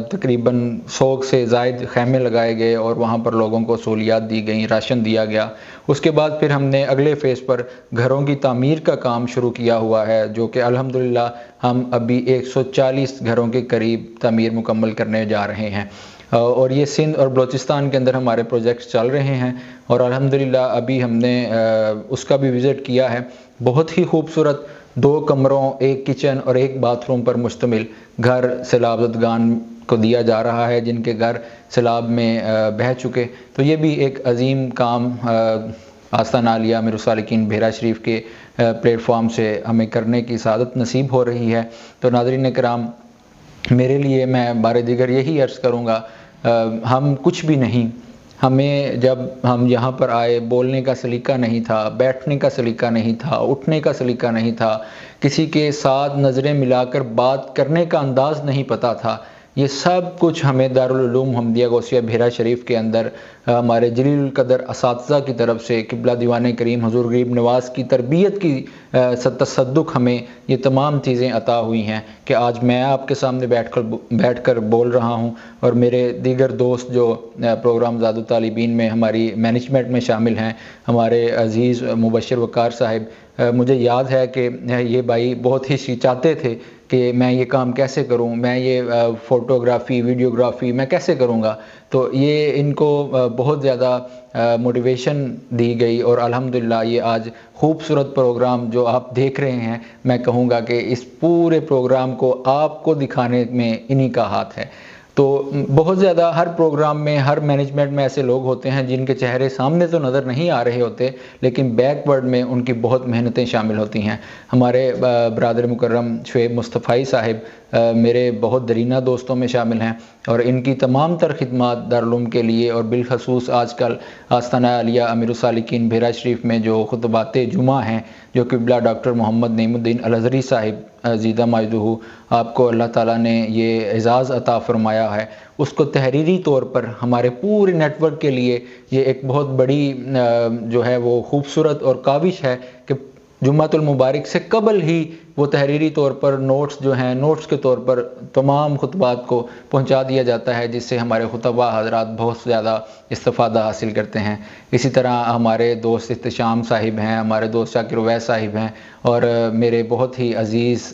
تقریباً 100 سے زائد خیمے لگائے گئے اور وہاں پر لوگوں کو سہولیات دی گئیں، راشن دیا گیا۔ اس کے بعد پھر ہم نے اگلے فیز پر گھروں کی تعمیر کا کام شروع کیا ہوا ہے، جو کہ الحمدللہ ہم ابھی 140 گھروں کے قریب تعمیر مکمل کرنے جا رہے ہیں، اور یہ سندھ اور بلوچستان کے اندر ہمارے پروجیکٹس چل رہے ہیں، اور الحمدللہ ابھی ہم نے اس کا بھی وزٹ کیا ہے۔ بہت ہی خوبصورت 2 کمروں، 1 کچن اور 1 باتھ روم پر مشتمل گھر سیلاب زدگان کو دیا جا رہا ہے جن کے گھر سیلاب میں بہہ چکے۔ تو یہ بھی ایک عظیم کام آستانہ عالیہ امیر السالکین بھیرا شریف کے پلیٹ فارم سے ہمیں کرنے کی سعادت نصیب ہو رہی ہے۔ تو ناظرین کرام، میرے لیے میں بار دیگر یہی عرض کروں گا، ہم کچھ بھی نہیں، ہمیں جب ہم یہاں پر آئے بولنے کا سلیقہ نہیں تھا، بیٹھنے کا سلیقہ نہیں تھا، اٹھنے کا سلیقہ نہیں تھا، کسی کے ساتھ نظریں ملا کر بات کرنے کا انداز نہیں پتہ تھا، یہ سب کچھ ہمیں دارالعلوم محمدیہ غوثیہ بحیرہ شریف کے اندر ہمارے جلیل القدر اساتذہ کی طرف سے قبلہ دیوان کریم حضور غریب نواز کی تربیت کی تصدق ہمیں یہ تمام چیزیں عطا ہوئی ہیں کہ آج میں آپ کے سامنے بیٹھ کر بول رہا ہوں، اور میرے دیگر دوست جو پروگرام زاد الطالبین میں ہماری مینجمنٹ میں شامل ہیں، ہمارے عزیز مبشر وقار صاحب، مجھے یاد ہے کہ یہ بھائی بہت ہی چاہتے تھے کہ میں یہ کام کیسے کروں، میں یہ فوٹوگرافی ویڈیوگرافی میں کیسے کروں گا، تو یہ ان کو بہت زیادہ موٹیویشن دی گئی، اور الحمدللہ یہ آج خوبصورت پروگرام جو آپ دیکھ رہے ہیں، میں کہوں گا کہ اس پورے پروگرام کو آپ کو دکھانے میں انہی کا ہاتھ ہے۔ تو بہت زیادہ ہر پروگرام میں، ہر مینجمنٹ میں ایسے لوگ ہوتے ہیں جن کے چہرے سامنے تو نظر نہیں آ رہے ہوتے، لیکن بیک ورڈ میں ان کی بہت محنتیں شامل ہوتی ہیں۔ ہمارے برادر مکرم شعیب مصطفی صاحب میرے بہت درینہ دوستوں میں شامل ہیں، اور ان کی تمام تر خدمات دارالعلوم کے لیے، اور بالخصوص آج کل آستانہ عالیہ امیر السالکین بحیرہ شریف میں جو خطبات جمعہ ہیں، جو قبلہ ڈاکٹر محمد نعیم الدین الازہری صاحب زیدہ ماجدہ، آپ کو اللہ تعالیٰ نے یہ اعزاز عطا فرمایا ہے، اس کو تحریری طور پر ہمارے پورے نیٹ ورک کے لیے یہ ایک بہت بڑی جو ہے وہ خوبصورت اور کاوش ہے کہ جمعۃ المبارک سے قبل ہی وہ تحریری طور پر نوٹس جو ہیں، نوٹس کے طور پر تمام خطبات کو پہنچا دیا جاتا ہے، جس سے ہمارے خطبہ حضرات بہت زیادہ استفادہ حاصل کرتے ہیں۔ اسی طرح ہمارے دوست احتشام صاحب ہیں، ہمارے دوست شاکر اویس صاحب ہیں، اور میرے بہت ہی عزیز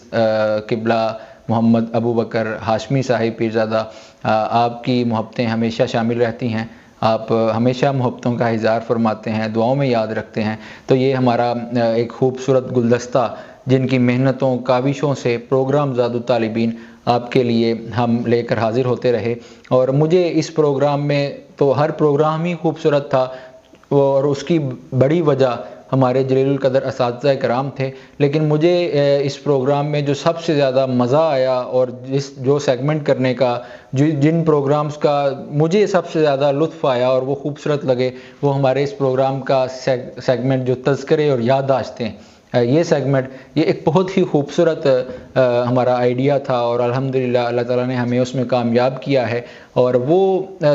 قبلہ محمد ابو بکر ہاشمی صاحب پیرزادہ، آپ کی محبتیں ہمیشہ شامل رہتی ہیں، آپ ہمیشہ محبتوں کا اظہار فرماتے ہیں، دعاؤں میں یاد رکھتے ہیں۔ تو یہ ہمارا ایک خوبصورت گلدستہ جن کی محنتوں کاوشوں سے پروگرام زاد الطالبین آپ کے لیے ہم لے کر حاضر ہوتے رہے، اور مجھے اس پروگرام میں تو ہر پروگرام ہی خوبصورت تھا، اور اس کی بڑی وجہ ہمارے جلیل القدر اساتذہ کرام تھے، لیکن مجھے اس پروگرام میں جو سب سے زیادہ مزہ آیا، اور جو سیگمنٹ کرنے کا، جن پروگرامز کا مجھے سب سے زیادہ لطف آیا اور وہ خوبصورت لگے، وہ ہمارے اس پروگرام کا سیگمنٹ جو تذکرے اور یادداشتیں، یہ سیگمنٹ یہ ایک بہت ہی خوبصورت ہمارا آئیڈیا تھا، اور الحمدللہ اللہ تعالیٰ نے ہمیں اس میں کامیاب کیا ہے۔ اور وہ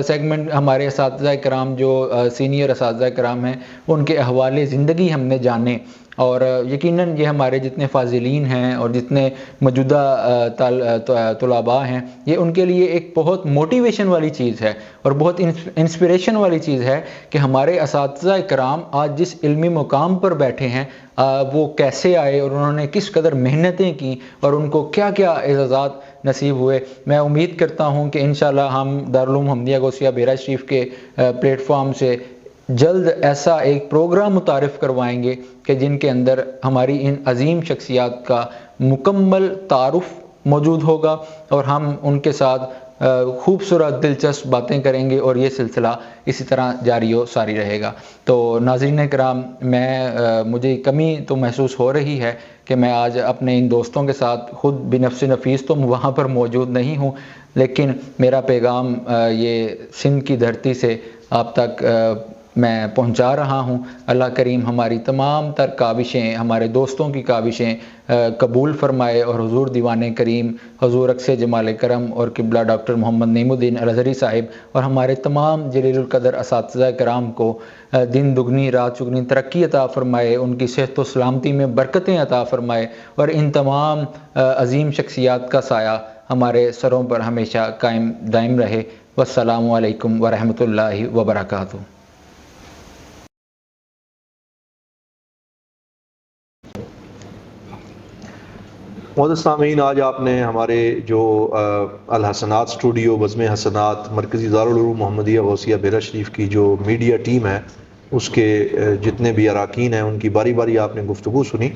سیگمنٹ ہمارے اساتذہ کرام جو سینئر اساتذہ کرام ہیں، ان کے احوال زندگی ہم نے جانے، اور یقیناً یہ ہمارے جتنے فاضلین ہیں اور جتنے موجودہ طلباء ہیں، یہ ان کے لیے ایک بہت موٹیویشن والی چیز ہے اور بہت انسپریشن والی چیز ہے کہ ہمارے اساتذہ کرام آج جس علمی مقام پر بیٹھے ہیں وہ کیسے آئے، اور انہوں نے کس قدر محنتیں کی، اور ان کو کیا کیا اعزازات نصیب ہوئے۔ میں امید کرتا ہوں کہ انشاءاللہ ہم دارالعلوم محمدیہ غوثیہ بحیرہ شریف کے پلیٹ فارم سے جلد ایسا ایک پروگرام متعارف کروائیں گے کہ جن کے اندر ہماری ان عظیم شخصیات کا مکمل تعارف موجود ہوگا، اور ہم ان کے ساتھ خوبصورت دلچسپ باتیں کریں گے، اور یہ سلسلہ اسی طرح جاری و ساری رہے گا۔ تو ناظرین کرام، مجھے کمی تو محسوس ہو رہی ہے کہ میں آج اپنے ان دوستوں کے ساتھ خود بنفس نفیس تو وہاں پر موجود نہیں ہوں، لیکن میرا پیغام یہ سندھ کی دھرتی سے آپ تک میں پہنچا رہا ہوں۔ اللہ کریم ہماری تمام تر کاوشیں، ہمارے دوستوں کی کاوشیں قبول فرمائے، اور حضور دیوان کریم، حضور اکس جمال کرم اور قبلہ ڈاکٹر محمد نعیم الدین الازہری صاحب اور ہمارے تمام جلیل القدر اساتذہ کرام کو دن دگنی رات چگنی ترقی عطا فرمائے، ان کی صحت و سلامتی میں برکتیں عطا فرمائے، اور ان تمام عظیم شخصیات کا سایہ ہمارے سروں پر ہمیشہ قائم دائم رہے۔ والسلام علیکم ورحمۃ اللہ وبرکاتہ۔ معزز سامعین، آج آپ نے ہمارے جو الحسنات اسٹوڈیو بزم حسنات مرکزی دارالعلوم محمدیہ غوثیہ بحیرہ شریف کی جو میڈیا ٹیم ہے، اس کے جتنے بھی اراکین ہیں، ان کی باری باری آپ نے گفتگو سنی۔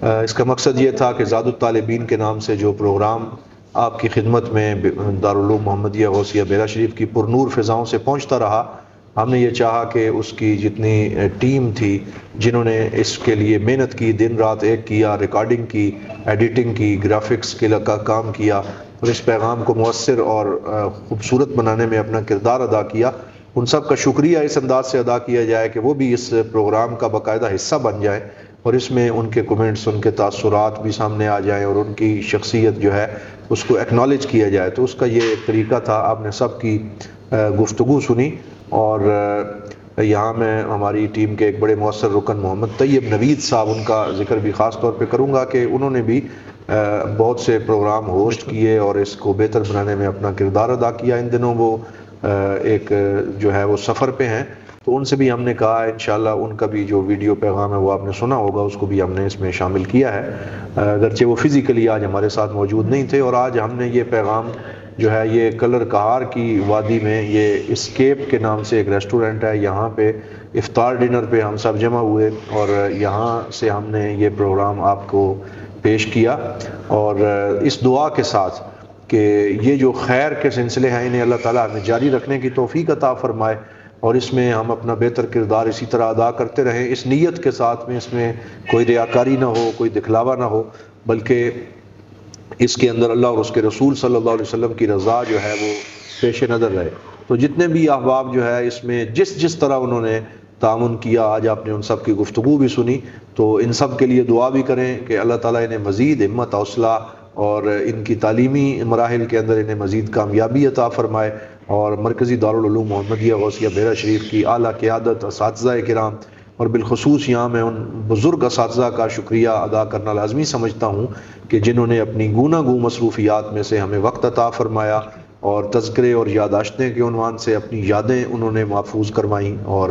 اس کا مقصد یہ تھا کہ زاد الطالبین کے نام سے جو پروگرام آپ کی خدمت میں دارالعلوم محمدیہ غوثیہ بحیرہ شریف کی پرنور فضاؤں سے پہنچتا رہا، ہم نے یہ چاہا کہ اس کی جتنی ٹیم تھی جنہوں نے اس کے لیے محنت کی، دن رات ایک کیا، ریکارڈنگ کی، ایڈیٹنگ کی، گرافکس کے کا کام کیا، اور اس پیغام کو مؤثر اور خوبصورت بنانے میں اپنا کردار ادا کیا، ان سب کا شکریہ اس انداز سے ادا کیا جائے کہ وہ بھی اس پروگرام کا باقاعدہ حصہ بن جائے۔ اور اس میں ان کے کمنٹس، ان کے تاثرات بھی سامنے آ جائیں اور ان کی شخصیت جو ہے اس کو ایکنالج کیا جائے. تو اس کا یہ ایک طریقہ تھا. آپ نے سب کی گفتگو سنی، اور یہاں میں ہماری ٹیم کے ایک بڑے مؤثر رکن محمد طیب نوید صاحب، ان کا ذکر بھی خاص طور پہ کروں گا کہ انہوں نے بھی بہت سے پروگرام ہوسٹ کیے اور اس کو بہتر بنانے میں اپنا کردار ادا کیا. ان دنوں وہ ایک جو ہے وہ سفر پہ ہیں، تو ان سے بھی ہم نے کہا انشاءاللہ ان کا بھی جو ویڈیو پیغام ہے وہ آپ نے سنا ہوگا، اس کو بھی ہم نے اس میں شامل کیا ہے، اگرچہ وہ فزیکلی آج ہمارے ساتھ موجود نہیں تھے. اور آج ہم نے یہ پیغام جو ہے یہ کلر کہار کی وادی میں یہ اسکیپ کے نام سے ایک ریسٹورنٹ ہے، یہاں پہ افطار ڈنر پہ ہم سب جمع ہوئے اور یہاں سے ہم نے یہ پروگرام آپ کو پیش کیا، اور اس دعا کے ساتھ کہ یہ جو خیر کے سلسلے ہیں انہیں اللہ تعالیٰ ہمیں جاری رکھنے کی توفیق عطا فرمائے، اور اس میں ہم اپنا بہتر کردار اسی طرح ادا کرتے رہیں، اس نیت کے ساتھ میں اس میں کوئی ریاکاری نہ ہو، کوئی دکھلاوا نہ ہو، بلکہ اس کے اندر اللہ اور اس کے رسول صلی اللہ علیہ وسلم کی رضا جو ہے وہ پیش نظر رہے. تو جتنے بھی احباب جو ہے اس میں جس طرح انہوں نے تعاون کیا، آج آپ نے ان سب کی گفتگو بھی سنی، تو ان سب کے لیے دعا بھی کریں کہ اللہ تعالیٰ انہیں مزید ہمت، حوصلہ اور ان کی تعلیمی مراحل کے اندر انہیں مزید کامیابی عطا فرمائے، اور مرکزی دارالعلوم محمدیہ غوثیہ بیرا شریف کی اعلیٰ قیادت، اساتذہ کرام، اور بالخصوص یہاں میں ان بزرگ اساتذہ کا شکریہ ادا کرنا لازمی سمجھتا ہوں کہ جنہوں نے اپنی گوناگوں مصروفیات میں سے ہمیں وقت عطا فرمایا، اور تذکرے اور یاداشتیں کے عنوان سے اپنی یادیں انہوں نے محفوظ کروائیں، اور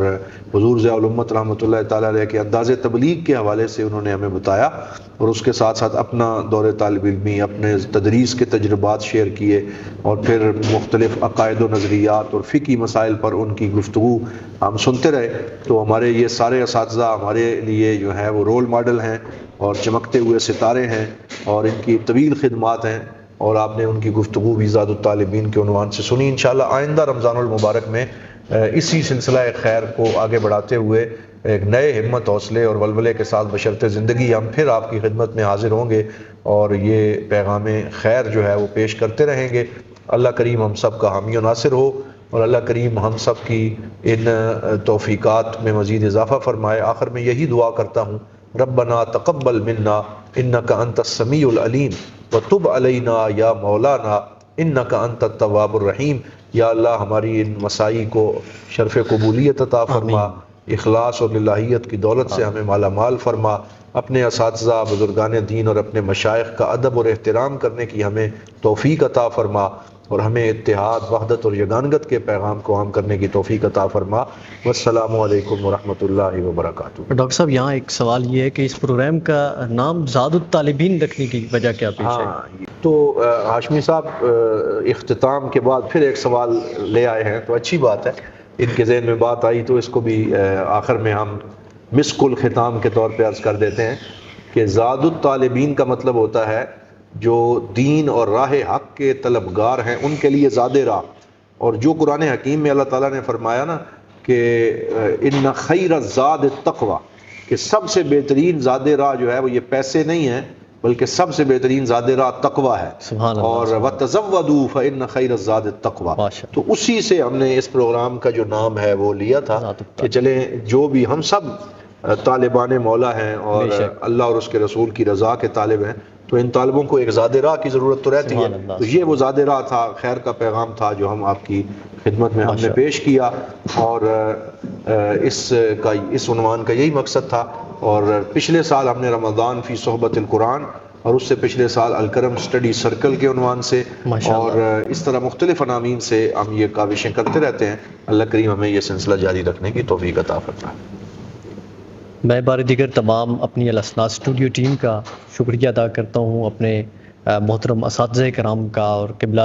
حضور ضیاء الامت رحمۃ اللہ تعالیٰ علیہ کے انداز تبلیغ کے حوالے سے انہوں نے ہمیں بتایا، اور اس کے ساتھ ساتھ اپنا دور طالب علمی، اپنے تدریس کے تجربات شیئر کیے، اور پھر مختلف عقائد و نظریات اور فقہی مسائل پر ان کی گفتگو ہم سنتے رہے. تو ہمارے یہ سارے اساتذہ ہمارے لیے جو ہے وہ رول ماڈل ہیں اور چمکتے ہوئے ستارے ہیں، اور ان کی طویل خدمات ہیں، اور آپ نے ان کی گفتگو بھی زاد الطالبین کے عنوان سے سنی. انشاءاللہ آئندہ رمضان المبارک میں اسی سلسلہ خیر کو آگے بڑھاتے ہوئے ایک نئے ہمت، حوصلے اور ولولے کے ساتھ بشرط زندگی ہم پھر آپ کی خدمت میں حاضر ہوں گے، اور یہ پیغام خیر جو ہے وہ پیش کرتے رہیں گے. اللہ کریم ہم سب کا حامی و ناصر ہو، اور اللہ کریم ہم سب کی ان توفیقات میں مزید اضافہ فرمائے. آخر میں یہی دعا کرتا ہوں، ربنا تقبل منا انک انت السمیع العلیم وتب علینا یا مولانا انک انت التواب الرحیم. یا اللہ ہماری ان مسائی کو شرف قبولیت عطا فرما، اخلاص اور للہیت کی دولت سے ہمیں مالا مال فرما، اپنے اساتذہ، بزرگان دین اور اپنے مشائخ کا ادب اور احترام کرنے کی ہمیں توفیق عطا فرما، اور ہمیں اتحاد، وحدت اور یگانگت کے پیغام کو عام کرنے کی توفیق عطا فرما. والسلام علیکم ورحمۃ اللہ وبرکاتہ. ڈاکٹر صاحب یہاں ایک سوال یہ ہے کہ اس پروگرام کا نام زاد الطالبین رکھنے کی وجہ کیا پیش ہے؟ تو ہاشمی صاحب اختتام کے بعد پھر ایک سوال لے آئے ہیں، تو اچھی بات ہے، ان کے ذہن میں بات آئی تو اس کو بھی آخر میں ہم مسک الختام کے طور پہ عرض کر دیتے ہیں کہ زاد الطالبین کا مطلب ہوتا ہے جو دین اور راہ حق کے طلبگار ہیں ان کے لیے زاد راہ. اور جو قرآن حکیم میں اللہ تعالیٰ نے فرمایا نا کہ ان خیر الزاد التقوی، کہ سب سے بہترین زاد راہ جو ہے وہ یہ پیسے نہیں ہیں، بلکہ سب سے بہترین زاد راہ تقوی ہے. اور وَتَزَوَّدُوا فَإِنَّ خَيْرَ الزَّادِ التَّقْوَى. تو اسی سے ہم نے اس پروگرام کا جو نام ہے وہ لیا تھا کہ چلیں جو بھی ہم سب طالبان مولا ہیں اور اللہ اور اس کے رسول کی رضا کے طالب ہیں، تو ان طالبوں کو ایک زاد راہ کی ضرورت تو رہتی ہے. تو یہ وہ زاد راہ تھا، خیر کا پیغام تھا جو ہم آپ کی خدمت میں ہم نے پیش کیا، اور اس عنوان کا یہی مقصد تھا. اور پچھلے سال ہم نے رمضان فی صحبت القرآن، اور اس سے پچھلے سال الکرم اسٹڈی سرکل کے عنوان سے، اور اس طرح مختلف عناوین سے ہم یہ کاوشیں کرتے رہتے ہیں. اللہ کریم ہمیں یہ سلسلہ جاری رکھنے کی توفیق عطا فرمائے. میں بار دیگر تمام اپنی الاسنا اسٹوڈیو ٹیم کا شکریہ ادا کرتا ہوں، اپنے محترم اساتذہ کرام کا، اور قبلہ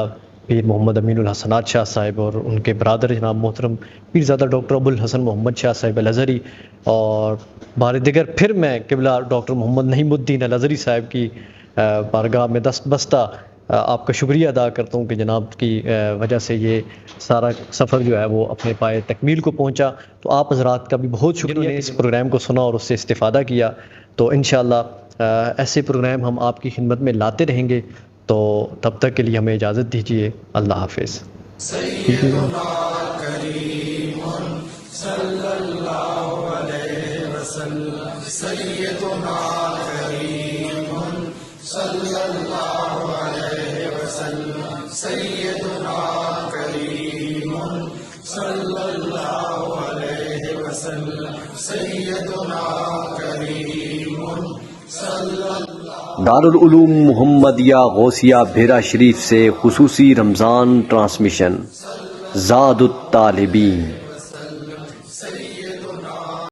پیر محمد امین الحسنات شاہ صاحب اور ان کے برادر جناب محترم پیرزادہ ڈاکٹر ابو الحسن محمد شاہ صاحب الازہری، اور بار دیگر پھر میں قبلہ ڈاکٹر محمد نعیم الدین الازہری صاحب کی بارگاہ میں دست بستہ آپ کا شکریہ ادا کرتا ہوں کہ جناب کی وجہ سے یہ سارا سفر جو ہے وہ اپنے پائے تکمیل کو پہنچا. تو آپ حضرات کا بھی بہت شکریہ نے اس پروگرام کو سنا اور اس سے استفادہ کیا. تو انشاءاللہ ایسے پروگرام ہم آپ کی خدمت میں لاتے رہیں گے. تو تب تک کے لیے ہمیں اجازت دیجیے. اللہ حافظ. صلی اللہ علیہ وسلم. دارالعلوم محمدیہ غوثیہ بھیرا شریف سے خصوصی رمضان ٹرانسمیشن زاد الطالبین